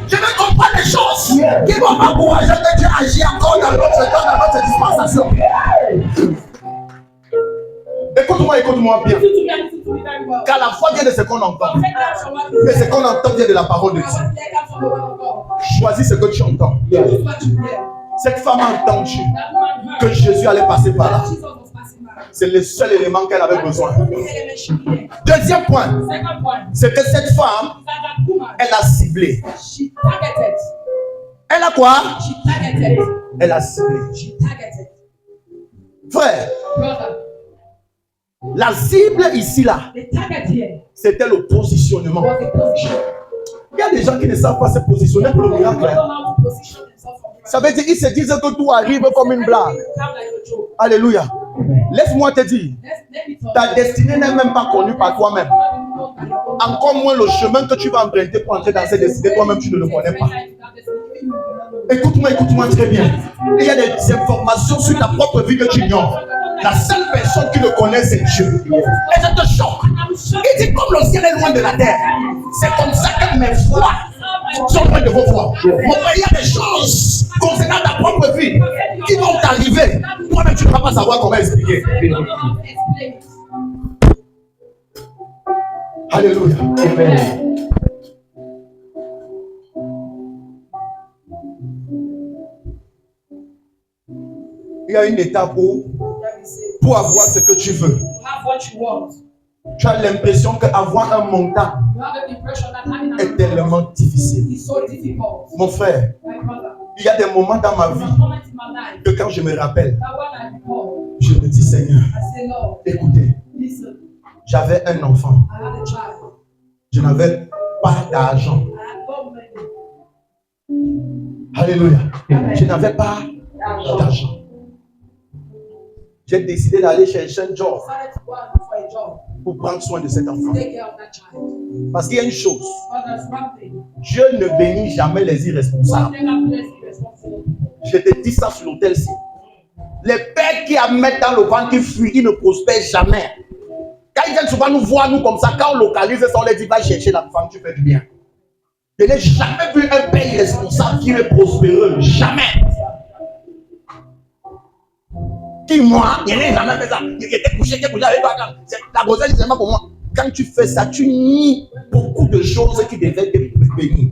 Je vais comprendre les choses qui vont m'encourager que Dieu agit encore dans notre dispensation. Écoute-moi bien. Car la foi vient de ce qu'on entend. Mais ce qu'on entend vient de la parole de Dieu. Choisis ce que tu entends. Cette femme a entendu que Jésus allait passer par là. C'est le seul élément qu'elle avait besoin. Deuxième point, c'est que cette femme, elle a ciblé. Elle a quoi? Elle a ciblé. Frère, la cible ici là, c'était le positionnement. Il y a des gens qui ne savent pas se positionner pour le miracle. Ça veut dire qu'ils se disent que tout arrive comme une blague. Alléluia. Laisse-moi te dire, ta destinée n'est même pas connue par toi-même. Encore moins le chemin que tu vas emprunter pour entrer dans cette destinée, toi-même tu ne le connais pas. Écoute-moi très bien. Il y a des informations sur ta propre vie que tu ignores. La seule personne qui le connaît, c'est Dieu. Et ça te choque. Il dit comme le ciel est loin de la terre. C'est comme ça que mes voix sont loin de vos voix. Mon frère, il y a des choses concernant ta propre vie qui vont t'arriver. Toi-même, tu ne vas pas savoir comment expliquer. Alléluia. Amen. Il y a une étape où, pour avoir ce que tu veux, tu as l'impression qu'avoir un montant est tellement difficile. Mon frère, il y a des moments dans ma vie que quand je me rappelle, je me dis Seigneur, écoutez, j'avais un enfant, je n'avais pas d'argent. Alléluia. Je n'avais pas d'argent. J'ai décidé d'aller chercher un job pour prendre soin de cet enfant. Parce qu'il y a une chose, Dieu ne bénit jamais les irresponsables. Je te dis ça sur l'autel-ci. Les pères qui mettent dans le ventre qui fuient, ils ne prospèrent jamais. Quand ils viennent souvent nous voir, nous comme ça, quand on localise ça, on les dit va chercher la femme, tu fais du bien. Je n'ai jamais vu un père irresponsable qui est prospéreux. Jamais. Moi, il n'est jamais fait ça. Il était couché avec toi. La grossesse, c'est seulement pour moi. Quand tu fais ça, tu nies beaucoup de choses qui devaient te bénir.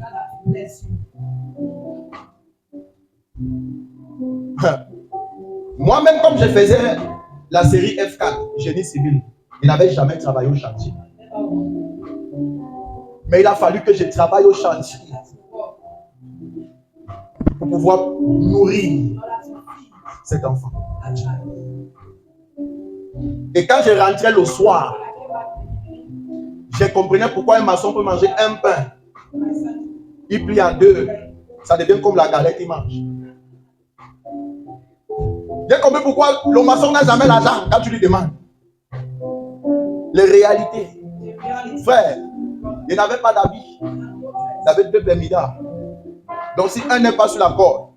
Moi-même, comme je faisais la série F4, génie civil, je n'avais jamais travaillé au chantier. Mais il a fallu que je travaille au chantier pour pouvoir nourrir cet enfant. Et quand je rentrais le soir, je comprenais pourquoi un maçon peut manger un pain. Il plie en deux. Ça devient comme la galette qu'il mange. J'ai compris pourquoi le maçon n'a jamais l'argent quand tu lui demandes. Les réalités. Frère, il n'avait pas d'habit. Il avait 2 bermudas. Donc si un n'est pas sur la corde,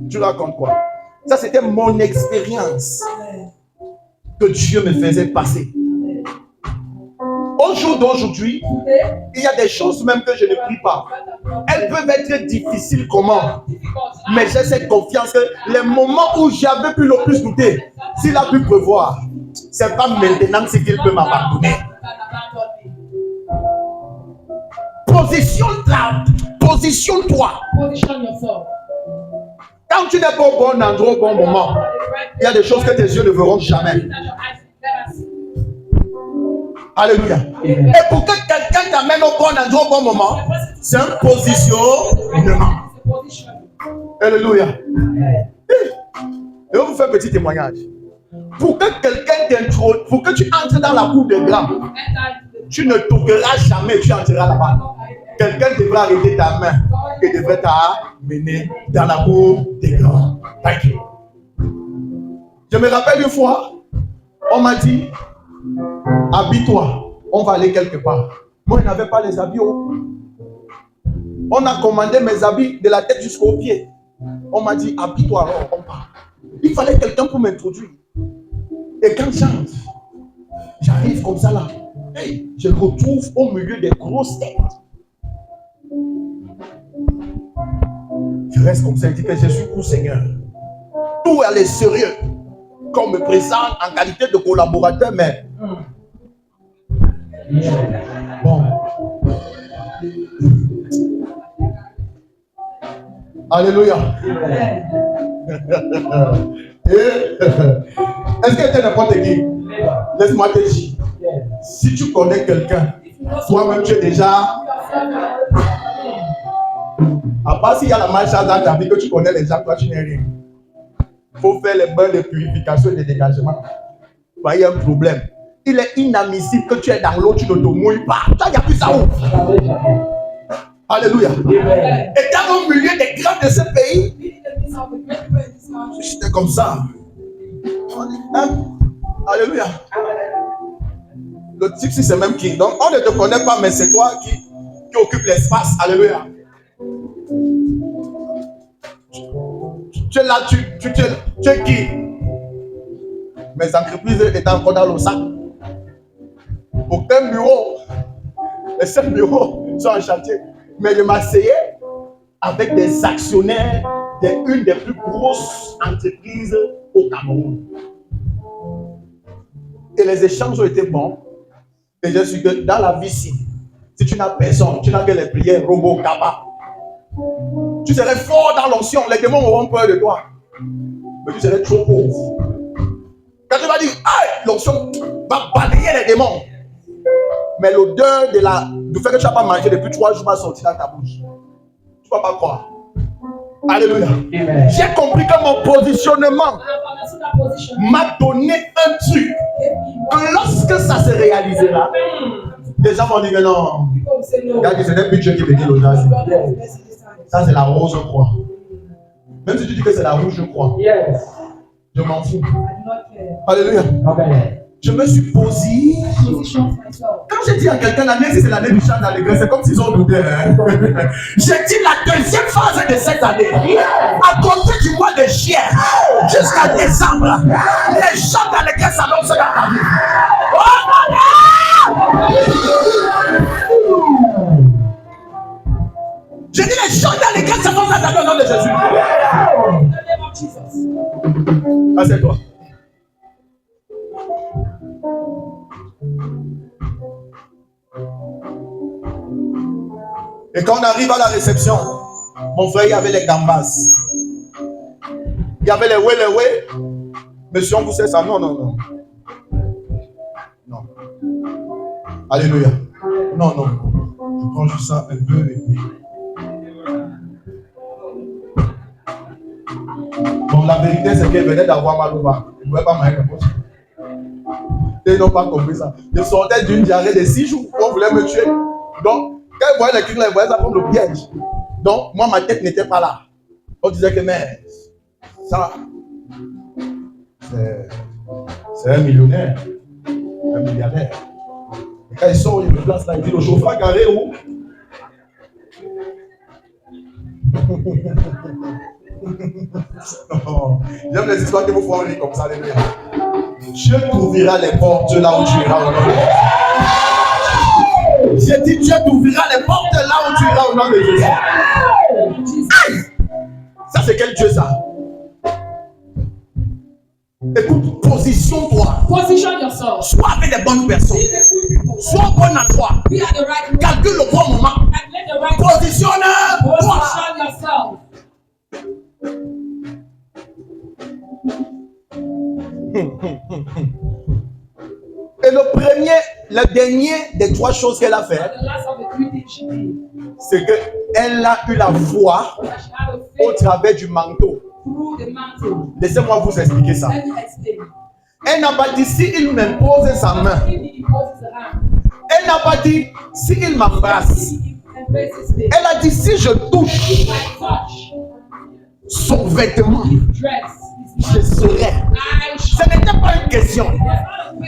tu racontes quoi? Ça, c'était mon expérience que Dieu me faisait passer. Au jour d'aujourd'hui, il y a des choses même que je ne prie pas. Elles peuvent être difficiles comment? Mais j'ai cette confiance que les moments où j'avais pu le plus douter, s'il a pu prévoir, c'est pas maintenant ce qu'il peut m'abandonner. Positionne-toi. Quand tu n'es pas au bon endroit, au bon moment, il y a des choses que tes yeux ne verront jamais. Alléluia. Et pour que quelqu'un t'amène au bon endroit, au bon moment, c'est un positionnement. Alléluia. Et on vous fait un petit témoignage. Pour que quelqu'un t'introduise, pour que tu entres dans la cour des grands, tu ne toqueras jamais, tu entreras là-bas. Quelqu'un devra arrêter ta main et devrait t'amener dans la cour des grands. Thank you. Je me rappelle une fois, on m'a dit, habille-toi, on va aller quelque part. Moi, je n'avais pas les habits. On a commandé mes habits de la tête jusqu'aux pieds. On m'a dit, habille-toi alors, on part. Il fallait quelqu'un pour m'introduire. Et quand j'arrive comme ça là, hey, je me retrouve au milieu des grosses têtes. Je reste comme ça et dis que je suis pour Seigneur. Tout elle est sérieux. Qu'on me présente en qualité de collaborateur, mais bon. Alléluia. Est-ce que tu es n'importe qui? Laisse-moi te dire. Si tu connais quelqu'un, toi-même tu es déjà. À part s'il y a la malchance dans ta vie que tu connais les gens, toi tu n'es rien. Il faut faire les bains de purification et de dégagement. Il y a un problème. Il est inadmissible que tu es dans l'eau, tu ne te mouilles pas. Il n'y a plus ça où? Alléluia. Et dans au milieu des grands de ce pays, j'étais comme ça. Alléluia. Le type, c'est même qui. Donc, on ne te connaît pas, mais c'est toi qui occupe l'espace. Alléluia. Tu es là, tu es qui? Mes entreprises étaient encore dans le sac. Aucun bureau. Les seuls bureaux sont en chantier. Mais je m'asseyais avec des actionnaires d'une des plus grosses entreprises au Cameroun. Et les échanges ont été bons. Et je suis que dans la vie, si tu n'as personne, tu n'as que les prières, robot, kappa, tu serais fort dans l'onction, les démons auront peur de toi. Mais tu serais trop pauvre. Quand tu vas dire, ah, l'onction va balayer les démons. Mais l'odeur du fait que tu n'as pas mangé depuis 3 jours va sortir dans ta bouche. Tu ne vas pas croire. Alléluia. J'ai compris que mon positionnement m'a donné un truc. Que lorsque ça se réalisera, les gens vont dire que non. Regarde, ce n'est plus Dieu qui me dit l'audace. Ça, c'est la rose, je crois. Même si tu dis que c'est la rouge, je crois. Je m'en fous. Alléluia. Je me suis posé. Quand j'ai dit à quelqu'un l'année, si c'est l'année du chant dans l'église, c'est comme s'ils ont douté. J'ai dit la deuxième phase de cette année. À compter du mois de juillet jusqu'à décembre, les chants dans lesquels s'annoncent dans ta vie. J'ai dit les chants dans lesquels s'annoncent dans ta vie au nom de Jésus. Assieds-toi. Et quand on arrive à la réception, mon frère, il y avait les gambas. Il y avait les ouais. Monsieur, on vous sait ça? Non. Non. Alléluia. Non. Je prends juste ça un peu et puis. Bon, la vérité, c'est qu'elle venait d'avoir mal au bas. Il ne pouvait pas manger comme ça. Ils n'ont pas compris ça. Ils sortaient d'une diarrhée de 6 jours. On voulait me tuer. Donc, quand ils voyaient les clics là, ils voyaient ça comme le piège. Donc, moi, ma tête n'était pas là. On disait que, mais, Ça, c'est un millionnaire, un milliardaire. Et quand il sort, il me place là, il dit le chauffeur carré où? J'aime les histoires qui vous font rire comme ça, les gars. Dieu t'ouvrira les portes là où tu iras au nom de Jésus. J'ai dit Dieu t'ouvrira les portes là où tu iras au nom de Jésus. Ça c'est quel Dieu ça? Écoute, positionne-toi. Position yourself. Sois avec les bonnes personnes. Be the good people. Sois bon à toi. Be at the right place. Calcule le bon moment. Calculate the right Positionne-toi. Position yourself. Et le dernier des trois choses qu'elle a fait, The last of the three things she did c'est qu'elle a eu la foi was that she had a au faith travers du manteau. through the mantle. Laissez-moi vous expliquer ça. Let me explain. Elle n'a pas dit si il m'impose sa main. If he imposes the hand, Elle n'a pas dit si il m'embrasse. if he embraces me, Elle a dit si je touche if I touch son vêtement, his dress, his je mantle, serai. I Ce shall. n'était pas une question.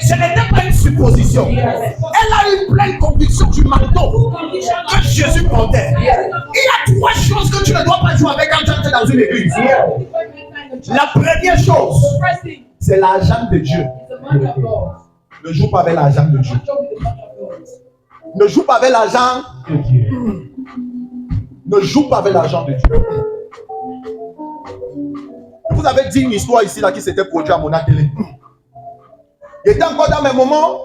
Ce n'était pas une supposition. Elle a eu pleine conviction du manteau que Jésus portait. Il y a trois choses que tu ne dois pas jouer avec quand tu es dans une église. La première chose, The first thing c'est l'argent de Dieu. is the money of God. Ne joue pas avec l'argent de Dieu. Don't joke with the money of God. Ne joue pas avec l'argent. Ne joue pas avec l'argent de Dieu. Vous avez dit une histoire ici là qui s'était produite à mon atelier. J'étais encore dans mes moments.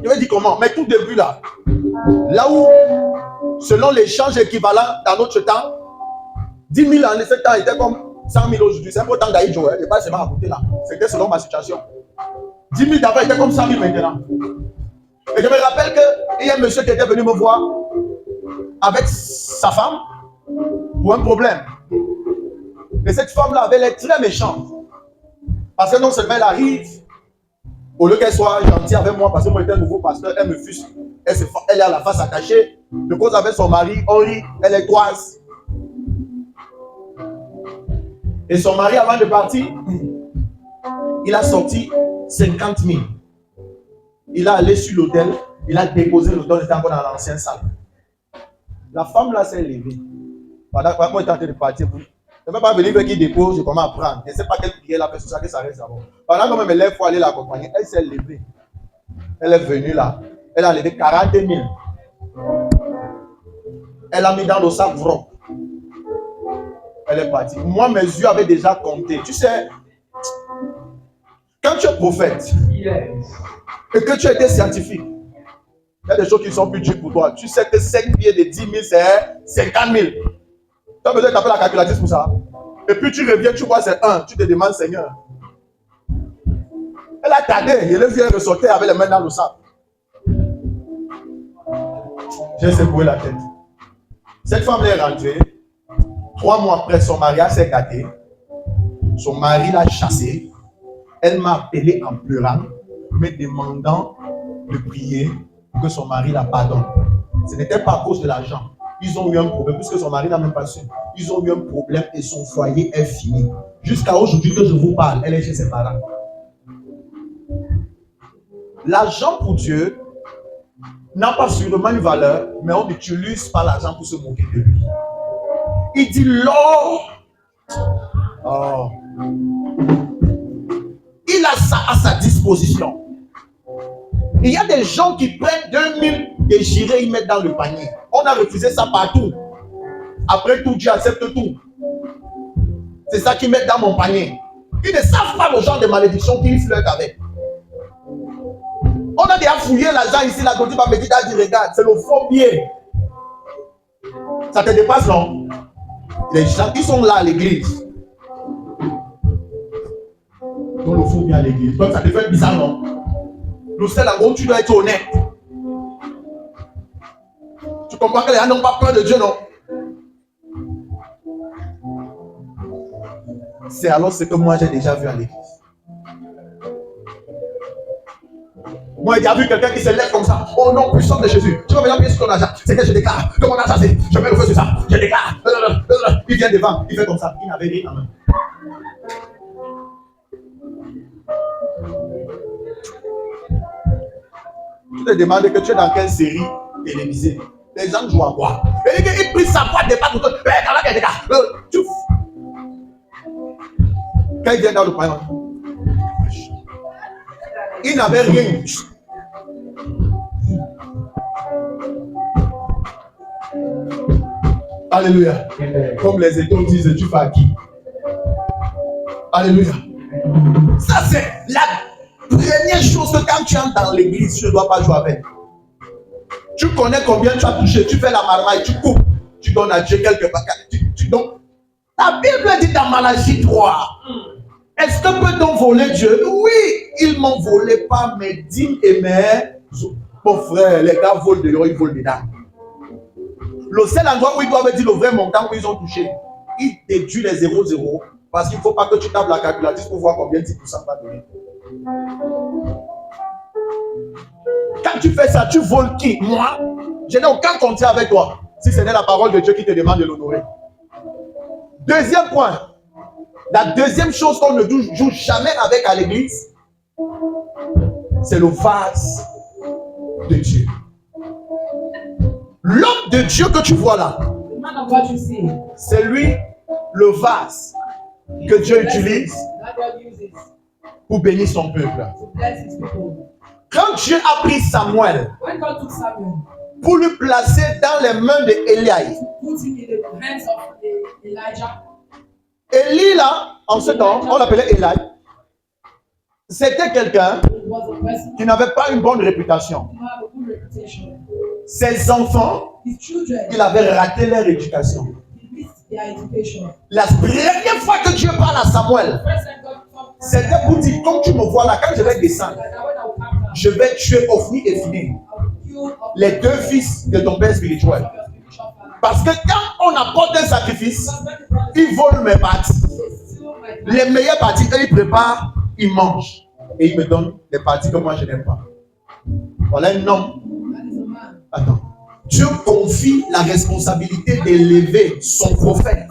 Je vais dire comment, mais tout début là. Là où, selon l'échange équivalent dans notre temps, 10 000 en ce temps était comme 100 000 aujourd'hui. C'est un peu temps d'Aïdjo, je ne vais pas seulement raconter là. C'était selon ma situation. 10 000 d'avant était comme 100 000 maintenant. Et je me rappelle qu'il y a un monsieur qui était venu me voir avec sa femme pour un problème. Et cette femme-là avait l'air très méchante. Parce que non seulement elle arrive, au lieu qu'elle soit gentille avec moi, parce que moi j'étais un nouveau pasteur, elle me fuse. Elle a la face attachée. De cause avec son mari, on rit, elle est toise. Et son mari, avant de partir, il a sorti 50 000. Il a allé sur l'hôtel, il a déposé l'hôtel, il était encore dans l'ancienne salle. La femme là s'est levée. Pendant que moi j'étais en train de partir, je ne peux pas venir avec qui dépose, je commence à prendre. Je ne sais pas quelle prière elle a fait sur ça, que ça reste d'abord. Pendant que je me lève pour aller l'accompagner, elle s'est levée. Elle est venue là. Elle a levé 40 000. Elle a mis dans le sac vroc. Elle est partie. Moi, mes yeux avaient déjà compté. Tu sais, quand tu es prophète et que tu étais scientifique, il y a des choses qui sont plus dures pour toi. Tu sais que 5 billets de 10 000, c'est 50 000. Tu as besoin de taper la calculatrice pour ça. Et puis tu reviens, tu vois, c'est 1. Tu te demandes, Seigneur. Elle a tardé. Et le vieux ressortait avec les mains dans le sac. J'ai secoué la tête. Cette femme est rentrée. 3 mois après, son mariage s'est gâté. Son mari l'a chassée. Elle m'a appelé en pleurant, me demandant de prier pour que son mari la pardonne. Ce n'était pas à cause de l'argent. Ils ont eu un problème, puisque son mari n'a même pas su. Ils ont eu un problème et son foyer est fini. Jusqu'à aujourd'hui que je vous parle, elle est chez ses parents. L'argent pour Dieu n'a pas sûrement une valeur, mais on n'utilise pas l'argent pour se moquer de lui. Il dit l'or. Oh. Il a ça à sa disposition. Il y a des gens qui prennent 2000 déchirés, ils mettent dans le panier. On a refusé ça partout. Après tout, Dieu accepte tout. C'est ça qu'ils mettent dans mon panier. Ils ne savent pas le genre de malédiction qu'ils flirtent avec. On a déjà fouillé l'argent ici, la Côte va me dire, regarde, c'est le faux billet. Ça te dépasse, non? Les gens qui sont là à l'église. Dans le faux billet à l'église. Donc ça te fait bizarre, non? Le seul en gros, tu dois être honnête. Tu comprends que les gens n'ont pas peur de Dieu, non? C'est alors ce que moi j'ai déjà vu à l'église. Moi j'ai déjà vu quelqu'un qui se lève comme ça. Au nom puissant de Jésus. Tu vas venir payer sur ton argent. C'est que je déclare que mon argent c'est. Je mets le feu sur ça. Je déclare. il vient devant, il fait comme ça. Il n'avait rien en main. Tu te demandes que tu es dans quelle série télévisée. Les gens jouent à quoi? Et il prit sa voix de pas tout. Quand il vient dans le royaume, il n'avait rien. Alléluia. Comme les étoiles disent, tu fais à qui? Alléluia. Ça, c'est la première chose que quand tu entres dans l'église, tu ne dois pas jouer avec. Tu connais combien tu as touché, tu fais la marmaille, tu coupes, tu donnes à Dieu quelque part. Tu donnes. La Bible dit dans Malachie 3, est-ce que peut-on voler Dieu? Oui, ils ne m'ont volé pas mes dîmes et mes... Mon frère, les gars volent dehors, ils volent dedans. Le seul endroit où ils doivent dire le vrai montant où ils ont touché, ils déduisent les 0,0 parce qu'il ne faut pas que tu tapes la calculatrice pour voir combien 10% va donner. Quand tu fais ça, tu voles qui? Moi, je n'ai aucun compte avec toi. Si ce n'est la parole de Dieu qui te demande de l'honorer. Deuxième point. La deuxième chose qu'on ne joue jamais avec à l'église, c'est le vase de Dieu. L'homme de Dieu que tu vois là, c'est lui, le vase que Dieu utilise pour bénir son peuple. Quand Dieu a pris Samuel pour le placer dans les mains d'Élie, Élie là, en ce temps, on l'appelait Élie, c'était quelqu'un qui n'avait pas une bonne réputation. Ses enfants, il avait raté leur éducation. La première fois que Dieu parle à Samuel, c'était pour dire, comme tu me vois là, quand je vais descendre, je vais tuer Ophni et Phiné, les deux fils de ton père spirituel. Parce que quand on apporte un sacrifice, ils volent mes parties. Les meilleures parties, eux, ils préparent, ils mangent. Et ils me donnent les parties que moi je n'aime pas. Voilà un homme. Attends. Dieu confie la responsabilité d'élever son prophète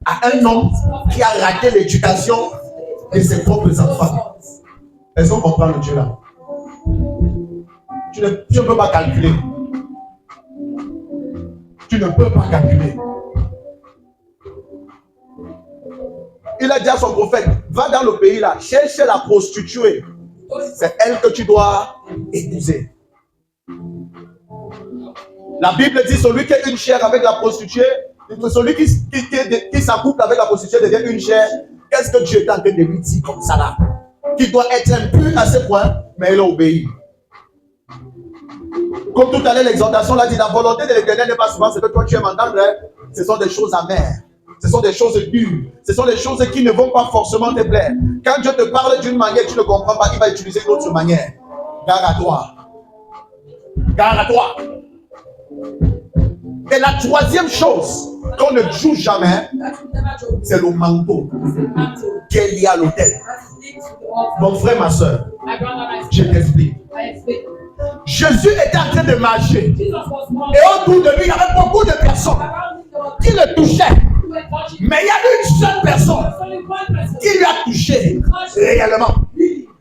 à un homme qui a raté l'éducation de ses propres enfants. Est-ce qu'on comprend le Dieu là? Tu ne peux pas calculer. Tu ne peux pas calculer. Il a dit à son prophète, va dans le pays là, cherche la prostituée. C'est elle que tu dois épouser. La Bible dit, celui qui est une chair avec la prostituée, celui qui s'accouple avec la prostituée devient une chair. Qu'est-ce que Dieu est en train de lui dire comme ça là? Qui doit être impur à ce point, mais il a obéi. Comme tout à l'heure, l'exhortation l'a dit, la volonté de l'Éternel n'est pas souvent ce que toi tu aimes entendre. Ce sont des choses amères. Ce sont des choses dures. Ce sont des choses qui ne vont pas forcément te plaire. Quand Dieu te parle d'une manière, tu ne comprends pas, il va utiliser une autre manière. Gare à toi. Gare à toi. Et la troisième chose qu'on ne joue jamais, c'est le manteau qui est lié à l'autel. Mon frère, ma soeur, je t'explique. Jésus était en train de marcher. Et autour de lui, il y avait beaucoup de personnes qui le touchaient. Mais il y a une seule personne qui lui a touché réellement.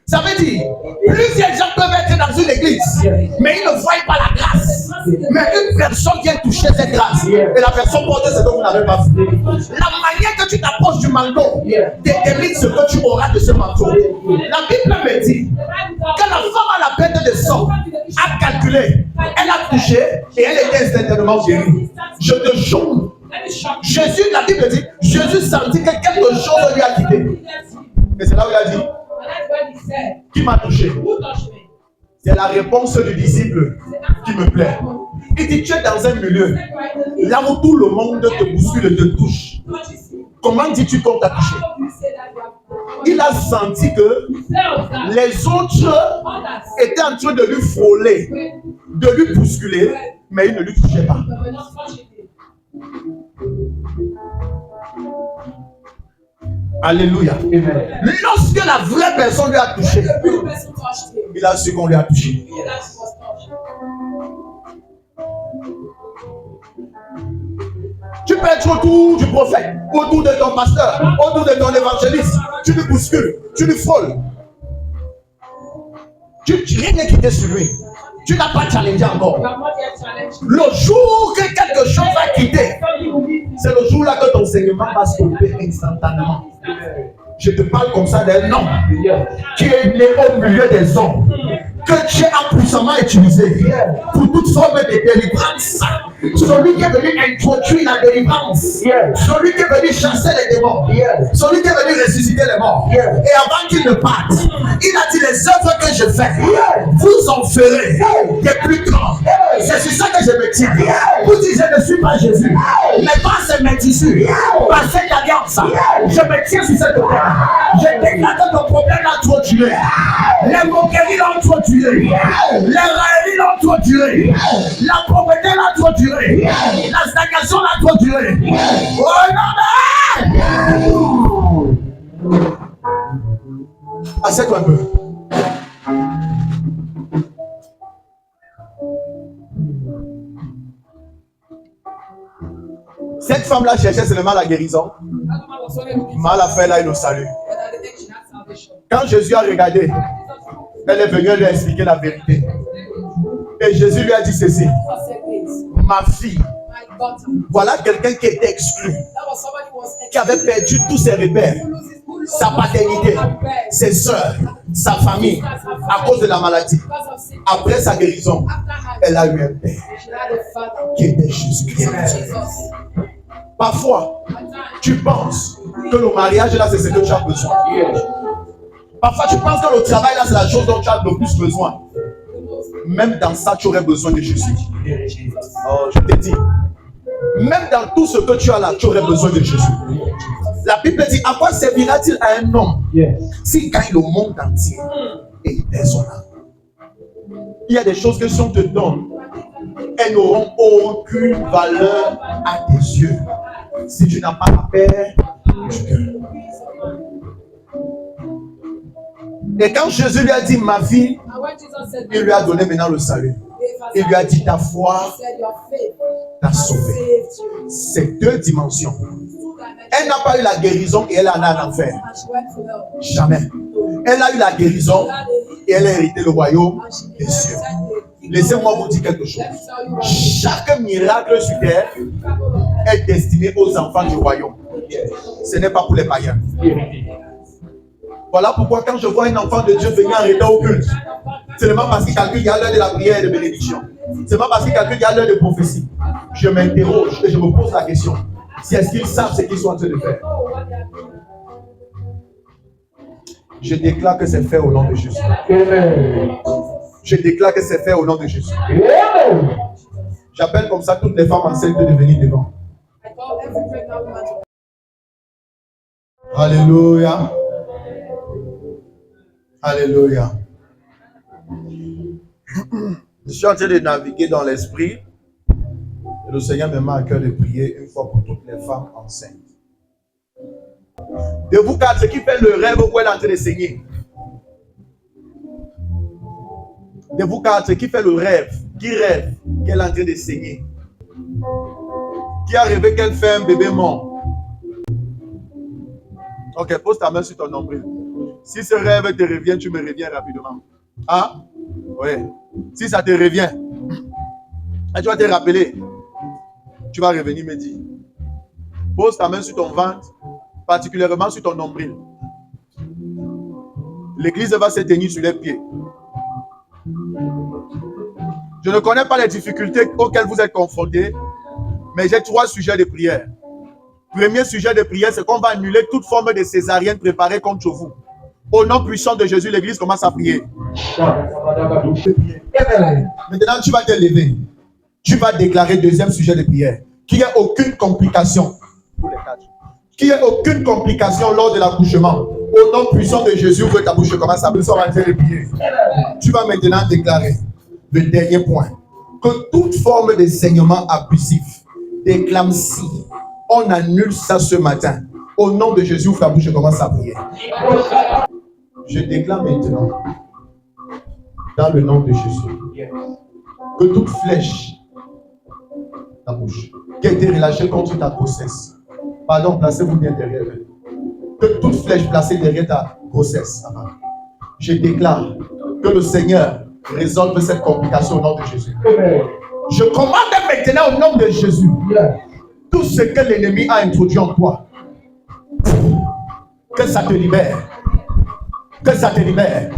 Ça veut dire, plusieurs gens peuvent être dans une église, mais ils ne voient pas la grâce. Mais une personne vient toucher cette grâce. Et la personne porte ce que vous n'avez pas vu. La manière que tu t'approches du manteau détermine ce que tu auras de ce manteau. La Bible me dit que la femme à la perte de sang a calculé, elle a touché et elle était instantanément guérie. Je te jure. Jésus, la Bible dit, Jésus sentit que quelque chose lui a quitté. Et c'est là où il a dit, qui m'a touché? C'est la réponse du disciple qui me plaît. Il dit, tu es dans un milieu là où tout le monde te bouscule et te touche. Comment dis-tu qu'on t'a touché? Il a senti que les autres étaient en train de lui frôler, de lui bousculer, mais ils ne lui touchaient pas. Alléluia. Lorsque la vraie personne lui a touché, il a su qu'on lui a touché. Tu peux être autour du prophète, autour de ton pasteur, autour de ton évangéliste. Tu lui bouscules, tu lui frôles. Rien n'est quitté sur lui. Tu n'as pas challengé encore. Le jour que quelque chose va quitter, c'est le jour là que ton enseignement va stopper instantanément. Je te parle comme ça d'un homme qui est né au milieu des hommes, que Dieu a puissamment utilisé pour toute forme de délivrance. Celui qui est venu introduire la délivrance, celui qui est venu chasser les démons, celui qui est venu ressusciter les morts. Et avant qu'il ne parte, il a dit: les œuvres que je fais, vous en ferez des plus grandes. C'est sur ça que je me tiens. Vous dites: je ne suis pas Jésus, mais par ces mes tissus, par cette alliance, je me tiens sur cette terre. Je déclare que ton problème l'a trop tué. Les moqueries l'ont trop tué. Les railleries l'ont trop tué. La pauvreté l'a trop tué. La stagnation l'a trop tué. Oh non, mais assieds-toi un peu. Cette femme-là cherchait seulement la guérison. Mal a fait là, il le salue. Quand Jésus a regardé, elle est venue lui expliquer la vérité. Et Jésus lui a dit ceci: ma fille, voilà quelqu'un qui était exclu, qui avait perdu tous ses repères, sa paternité, ses soeurs, sa famille, à cause de la maladie. Après sa guérison, elle a eu un père qui était Jésus-Christ. Parfois, tu penses que le mariage là, c'est ce que tu as besoin. Parfois, tu penses que le travail là, c'est la chose dont tu as le plus besoin. Même dans ça, tu aurais besoin de Jésus. Oh, je te dis, même dans tout ce que tu as là, tu aurais besoin de Jésus. La Bible dit: à quoi servira-t-il à un homme s'il gagne le monde entier et il perd son âme? Il y a des choses que si on te donne, elles n'auront aucune valeur à tes yeux si tu n'as pas la paix du cœur. Et quand Jésus lui a dit: ma fille, il lui a donné maintenant le salut. Il lui a dit: ta foi t'a sauvé. C'est deux dimensions. Elle n'a pas eu la guérison et elle en a un enfer. Jamais. Elle a eu la guérison et elle a hérité le royaume des cieux. Laissez-moi vous dire quelque chose. Chaque miracle sur terre est destiné aux enfants du royaume. Ce n'est pas pour les païens. Voilà pourquoi quand je vois un enfant de Dieu venir en retard au culte, ce n'est pas parce qu'il calcule qu'il y a l'heure de la prière et de bénédiction. Ce n'est pas parce qu'il calcule qu'il y a l'heure de prophétie. Je m'interroge et je me pose la question: si est-ce qu'ils savent ce qu'ils sont en train de faire? Je déclare que c'est fait au nom de Jésus. Je déclare que c'est fait au nom de Jésus. J'appelle comme ça toutes les femmes enceintes de venir devant. Alléluia. Alléluia. Je suis en train de naviguer dans l'esprit. Et le Seigneur me met à cœur de prier une fois pour toutes les femmes enceintes. De vous quatre, qui fait le rêve où elle est en train de saigner? De vous quatre, qui fait le rêve? Qui rêve qu'elle est en train de saigner? Qui a rêvé qu'elle fait un bébé mort? Ok, pose ta main sur ton nombril. Si ce rêve te revient, tu me reviens rapidement. Ah? Oui. Si ça te revient, et tu vas te rappeler. Tu vas revenir me dire. Pose ta main sur ton ventre, particulièrement sur ton nombril. L'église va se tenir sur les pieds. Je ne connais pas les difficultés auxquelles vous êtes confrontés, mais j'ai 3 sujets de prière. Premier sujet de prière, c'est qu'on va annuler toute forme de césarienne préparée contre vous. Au nom puissant de Jésus, l'église commence à prier. Maintenant, tu vas te lever. Tu vas déclarer deuxième sujet de prière. Qu'il n'y ait aucune complication. Qu'il n'y ait aucune complication lors de l'accouchement. Au nom puissant de Jésus, que ta bouche commence à prier. Tu vas maintenant déclarer le dernier point. Que toute forme de saignement abusif, d'éclampsie, on annule ça ce matin. Au nom de Jésus, ouvre ta bouche et commence à prier. Je déclare maintenant, dans le nom de Jésus, que toute flèche, ta bouche, qui a été relâchée contre ta grossesse. Pardon, placez-vous bien derrière elle. Que toute flèche placée derrière ta grossesse, je déclare que le Seigneur résolve cette complication au nom de Jésus. Je commande maintenant au nom de Jésus tout ce que l'ennemi a introduit en toi. Que ça te libère. Que ça te libère.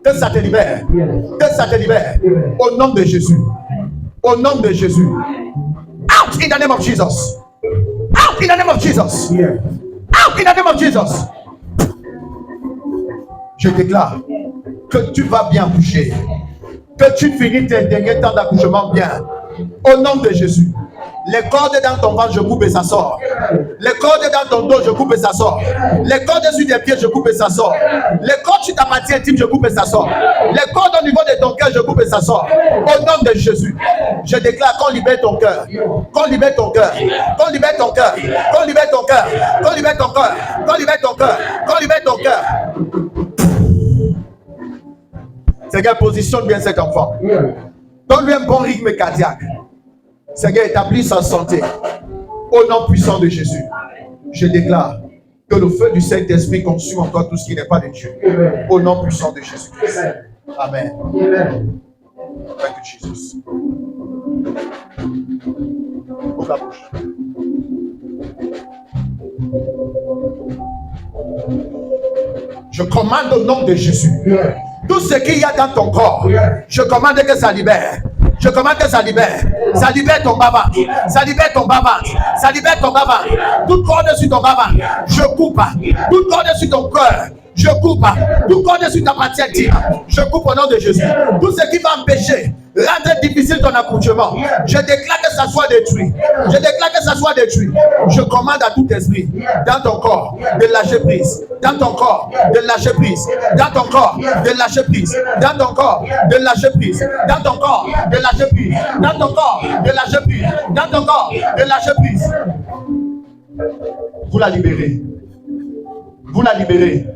Que ça te libère. Que ça te libère. Au nom de Jésus. Au nom de Jésus. Out in the name of Jesus. Out in the name of Jesus. Out in the name of Jesus. Je déclare que tu vas bien coucher. Que tu finis tes derniers temps d'accouchement bien. Au nom de Jésus. Les cordes dans ton ventre, je coupe et ça sort. Les cordes dans ton dos, je coupe et ça sort. Les cordes sur tes pieds, je coupe et ça sort. Les cordes sur ta partie intime, je coupe et ça sort. Les cordes au niveau de ton cœur, je coupe et ça sort. Au nom de Jésus, je déclare qu'on libère ton cœur. Qu'on libère ton cœur. Qu'on libère ton cœur. Qu'on libère ton cœur. Qu'on libère ton cœur. Qu'on libère ton cœur. Qu'on libère ton cœur. Seigneur, positionne bien cet enfant. Donne-lui un bon rythme cardiaque. Seigneur, établis sa santé. Au nom puissant de Jésus, je déclare que le feu du Saint-Esprit consume encore tout ce qui n'est pas de Dieu. Au nom puissant de Jésus. Amen. Thank you, Jesus. Ouvre la bouche. Je commande au nom de Jésus. Tout ce qu'il y a dans ton corps, je commande que ça libère. Je commande que ça libère. Ça libère ton bas-ventre. Ça libère ton bas-ventre. Ça libère ton bas-ventre. Toute corde sur ton bas-ventre, je coupe. Toute corde sur ton cœur, je coupe. Toute corde sur ta partie intime, je coupe au nom de Jésus. Tout ce qui va empêcher, rendre difficile ton accouchement, je déclare que ça soit détruit. Je déclare que ça soit détruit. Je commande à tout esprit dans ton corps de lâcher prise. Dans ton corps de lâcher prise. Dans ton corps de lâcher prise. Dans ton corps de lâcher prise. Dans ton corps de lâcher prise. Dans ton corps de lâcher prise. Dans ton corps de lâcher prise. Vous la libérez. Vous la libérez.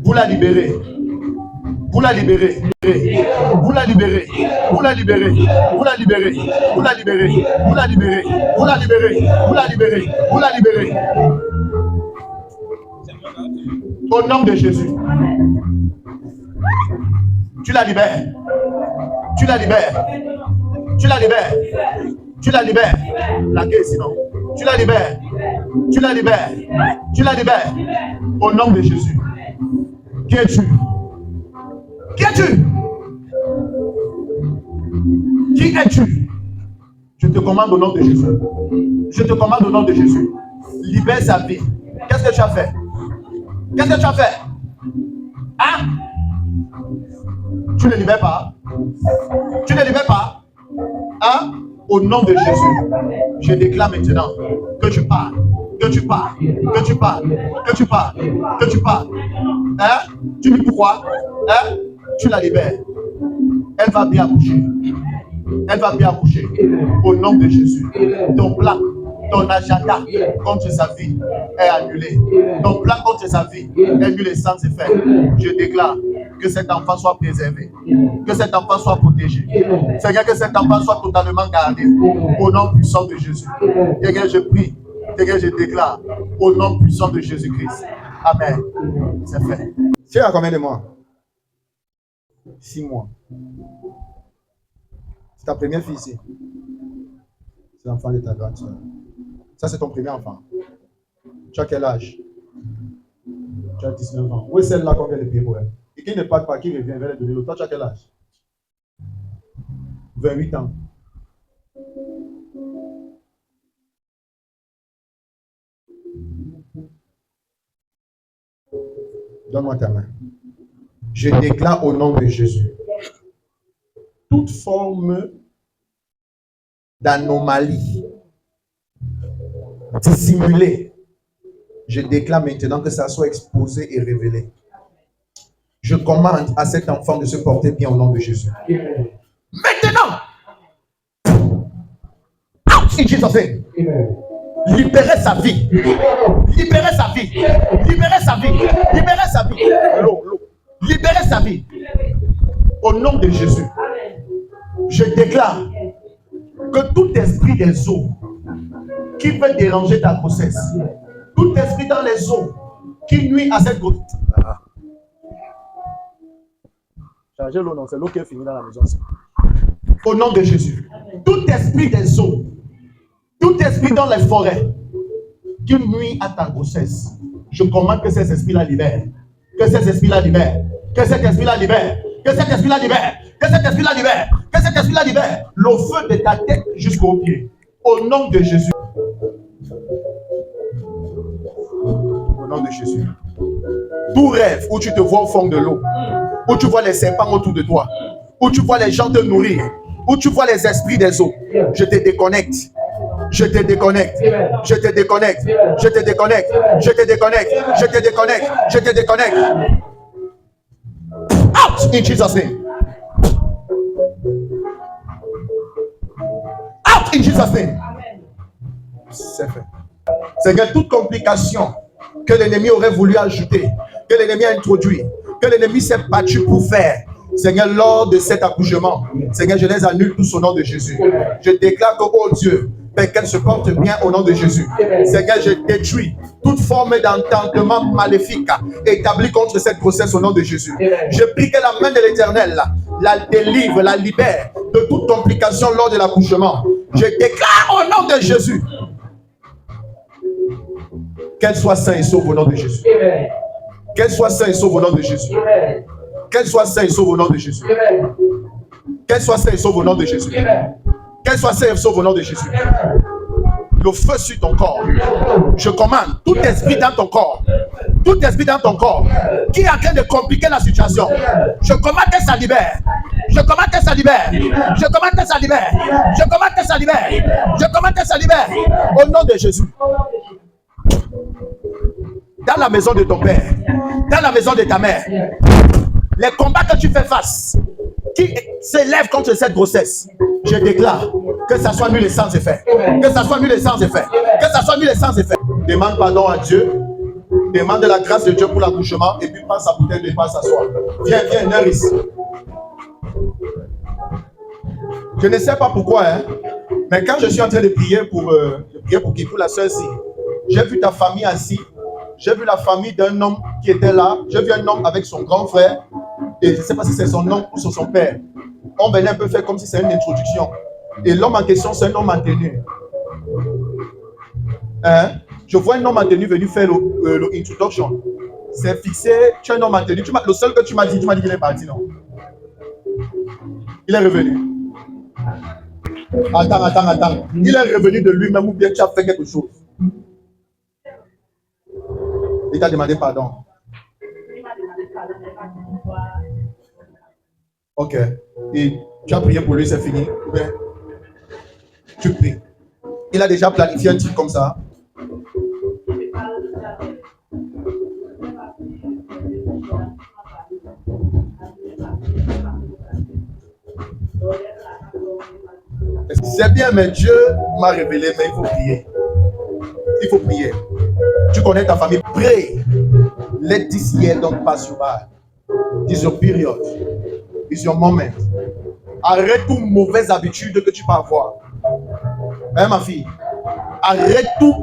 Vous la libérez. Vous la libérez. Vous la libérez. Vous la libérez. Vous la libérez. Vous la libérez. Vous la libérez. Vous la libérez. Vous la libérez. Vous la libérez. Au nom de Jésus. Tu la libères. Tu la libères. Tu la libères. Tu la libères. La queue sinon. Tu la libères. Tu la libères. Tu la libères. Au nom de Jésus. Qui es-tu? Qui es-tu? Qui es-tu? Je te commande au nom de Jésus. Je te commande au nom de Jésus. Libère sa vie. Qu'est-ce que tu as fait? Qu'est-ce que tu as fait? Hein? Tu ne libères pas? Tu ne libères pas? Hein? Au nom de Jésus, je déclare maintenant que tu parles. Que tu parles, que tu parles, que tu parles, que tu parles. Hein? Tu dis pourquoi? Hein? Tu la libères. Elle va bien bouger. Elle va bien bouger. Au nom de Jésus. Ton plan, ton agenda contre sa vie est annulé. Ton plan contre sa vie est annulé sans effet. Je déclare que cet enfant soit préservé. Que cet enfant soit protégé. Seigneur, que cet enfant soit totalement gardé. Au nom puissant de Jésus. Seigneur, je prie. Seigneur, je déclare au nom puissant de Jésus-Christ. Amen. C'est fait. Tu as combien de mois? 6 mois. C'est ta première fille ici. C'est l'enfant de ta grande soeur. Ça, c'est ton premier enfant. Tu as quel âge? Tu as 19 ans. Où est celle-là qu'on vient de payer pour elle? Et qui ne part pas, qui revient, vers les donner l'autre. Toi, tu as quel âge? 28 ans. Donne-moi ta main. Je déclare au nom de Jésus toute forme d'anomalie dissimulée. Je déclare maintenant que ça soit exposé et révélé. Je commande à cet enfant de se porter bien au nom de Jésus. Maintenant, out in Jesus' name. Libérez sa vie. Libérez sa vie. Libérez sa vie. Libérez sa vie. Libérez sa vie. Au nom de Jésus, je déclare que tout esprit des eaux qui veut déranger ta grossesse, tout esprit dans les eaux qui nuit à cette grossesse. Chargez l'eau, non, c'est l'eau qui est finie dans la maison. Au nom de Jésus. Tout esprit des eaux, tout esprit dans les forêts qui nuit à ta grossesse, je commande que ces esprits-là libèrent. Que ces esprits-là libèrent. Que cet esprit-là libère. Que cet esprit-là libère. Que cet esprit-là libère. Que cet esprit-là libère. Le feu de ta tête jusqu'aux pieds. Au nom de Jésus. Au nom de Jésus. Tout rêve où tu te vois au fond de l'eau, où tu vois les serpents autour de toi, où tu vois les gens te nourrir, où tu vois les esprits des eaux, je te déconnecte. Je te déconnecte. Je te déconnecte. Je te déconnecte. Je te déconnecte. Je te déconnecte. Je te déconnecte. Out in Jesus' name. Out in Jesus' name. C'est fait. Seigneur, toute complication que l'ennemi aurait voulu ajouter, que l'ennemi a introduit, que l'ennemi s'est battu pour faire, Seigneur, lors de cet accouchement, Seigneur, je les annule tous au nom de Jésus. Je déclare que, oh Dieu, qu'elle se porte bien au nom de Jésus. Seigneur, je détruis toute forme d'entendement maléfique établi contre cette grossesse au nom de Jésus. Je prie que la main de l'Éternel la délivre, la libère de toute complication lors de l'accouchement. Je déclare au nom de Jésus qu'elle soit saine et sauve au nom de Jésus. Qu'elle soit saine et sauve au nom de Jésus. Qu'elle soit saine et sauve au nom de Jésus. Qu'elle soit saine et sauve au nom de Jésus. Qu'elle soit saine et sauve au nom de Jésus. Le feu sur ton corps. Je commande tout esprit dans ton corps. Tout esprit dans ton corps qui est en train de compliquer la situation. Je commande que ça libère. Je commande que ça libère. Je commande que ça libère. Je commande que ça libère. Je commande que ça libère. Au nom de Jésus. Dans la maison de ton père, dans la maison de ta mère, les combats que tu fais face, qui s'élèvent contre cette grossesse, je déclare que ça soit nul et sans effet. Que ça soit nul et sans effet. Que ça soit nul et sans effet. Demande pardon à Dieu. Demande la grâce de Dieu pour l'accouchement et puis prends sa bouteille de pas s'asseoir. Viens, Neris. Je ne sais pas pourquoi, hein, mais quand je suis en train de prier pour qui, pour la soeur-ci, j'ai vu ta famille assise. J'ai vu la famille d'un homme qui était là. J'ai vu un homme avec son grand frère. Et je ne sais pas si c'est son oncle ou son père. On venait un peu faire comme si c'était une introduction. Et l'homme en question, c'est un homme en tenue. Hein? Je vois un homme en tenue venir faire l'introduction. C'est fixé, tu es un homme en tenue. Le seul que tu m'as dit qu'il est parti, non? Il est revenu. Attends. Il est revenu de lui-même ou bien tu as fait quelque chose? Il t'a demandé pardon. Ok. Et tu as prié pour lui, c'est fini. Ouais. Tu pries. Il a déjà planifié un truc comme ça. C'est bien, mais Dieu m'a révélé, mais il faut prier. Il faut prier. Tu connais ta famille. Pray. Let this year don't pass you by. It's your period. It's your moment. Arrête toutes mauvaises habitudes que tu peux avoir. Hein, ma fille? Arrête tout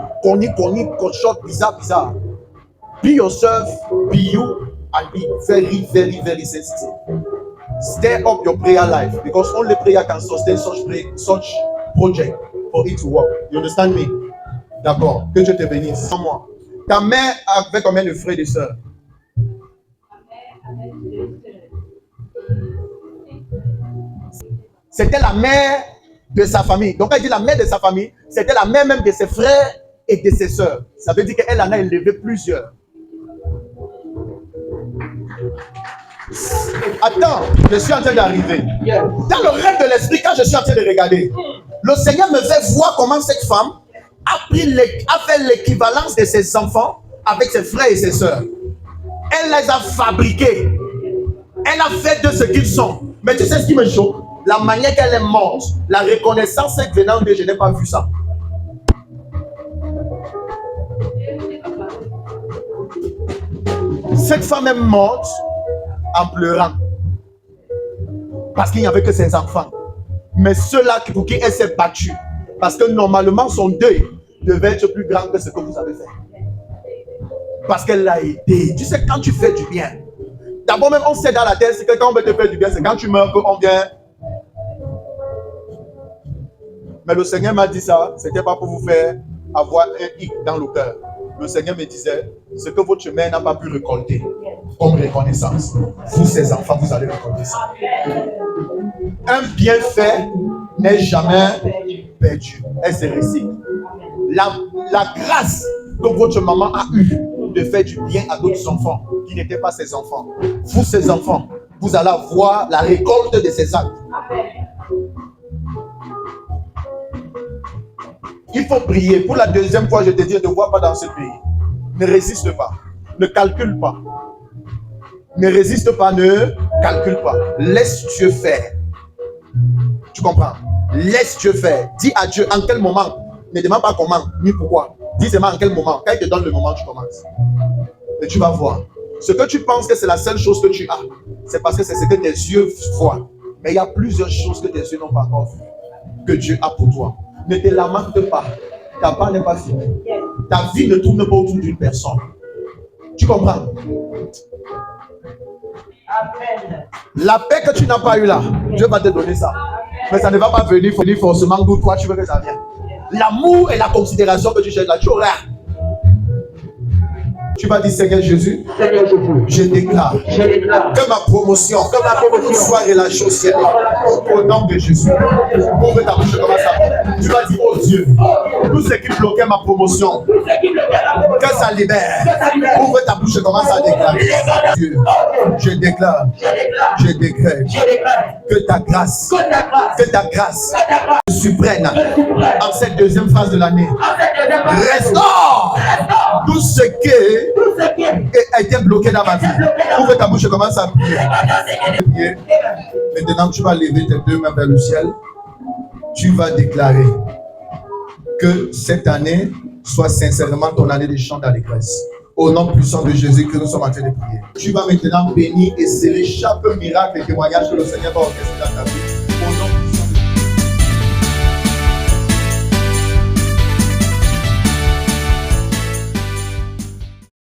cochon, bizarre. Be yourself, be you, and be very, very, very sensitive. Stay up your prayer life because only prayer can sustain such project for it to work. You understand me? D'accord. Que Dieu te bénisse. Sans moi. Ta mère avait combien de frères et de sœurs? C'était la mère de sa famille. Donc, elle dit la mère de sa famille, c'était la mère même de ses frères et de ses sœurs. Ça veut dire qu'elle en a élevé plusieurs. Attends, je suis en train d'arriver. Dans le rêve de l'esprit, quand je suis en train de regarder, le Seigneur me fait voir comment cette femme a fait l'équivalence de ses enfants avec ses frères et ses sœurs. Elle les a fabriqués. Elle a fait de ce qu'ils sont. Mais tu sais ce qui me choque? La manière qu'elle est morte, la reconnaissance est venant de je n'ai pas vu ça. Cette femme est morte en pleurant. Parce qu'il n'y avait que ses enfants. Mais ceux-là pour qui elle s'est battue, parce que normalement son deuil devait être plus grand que ce que vous avez fait. Parce qu'elle l'a aidé. Tu sais, quand tu fais du bien, d'abord même on sait dans la tête, c'est que quand on veut te faire du bien, c'est quand tu meurs qu'on vient. Mais le Seigneur m'a dit ça, c'était pas pour vous faire avoir un hic dans le cœur. Le Seigneur me disait, ce que votre mère n'a pas pu récolter comme reconnaissance, vous, ses enfants, vous allez récolter ça. Un bienfait n'est jamais perdu. Elle se recycle. La grâce que votre maman a eue de faire du bien à d'autres enfants qui n'étaient pas ses enfants, vous, ses enfants, vous allez voir la récolte de ces actes. Il faut prier. Pour la deuxième fois, je te dis, ne vois pas dans ce pays. Ne résiste pas. Ne calcule pas. Ne résiste pas, ne calcule pas. Laisse Dieu faire. Tu comprends? Laisse Dieu faire. Dis à Dieu en quel moment. Ne demande pas comment, ni pourquoi. Dis seulement en quel moment. Quand il te donne le moment, tu commences. Et tu vas voir. Ce que tu penses que c'est la seule chose que tu as, c'est parce que c'est ce que tes yeux voient. Mais il y a plusieurs choses que tes yeux n'ont pas encore vues, que Dieu a pour toi. Ne te lamente pas. Ta part n'est pas finie. Ta vie ne tourne pas autour d'une personne. Tu comprends? Amen. La paix que tu n'as pas eue là, Dieu va te donner ça. Mais ça ne va pas venir forcément d'où toi tu veux que ça vienne. L'amour et la considération que tu cherches là, tu auras. Tu vas dire, Seigneur Jésus, je déclare que ma promotion soit relâchée au ciel. Au nom de Jésus. Ouvre ta bouche, commence à. Tu vas dire, oh Dieu, tout ce qui bloquait ma promotion, que ça libère. Ouvre ta bouche, commence à déclarer. Dieu, je déclare, je décrète que ta grâce suprême en cette deuxième phase de l'année restaure tout ce qui a été bloqué dans ma vie. Ouvre ta bouche et commence à prier. Maintenant, tu vas lever tes deux mains vers le ciel. Tu vas déclarer que cette année soit sincèrement ton année de chant d'allégresse. Au nom puissant de Jésus que nous sommes en train de prier. Tu vas maintenant bénir et sceller chaque miracle et témoignage que le Seigneur va orchestrer dans ta vie.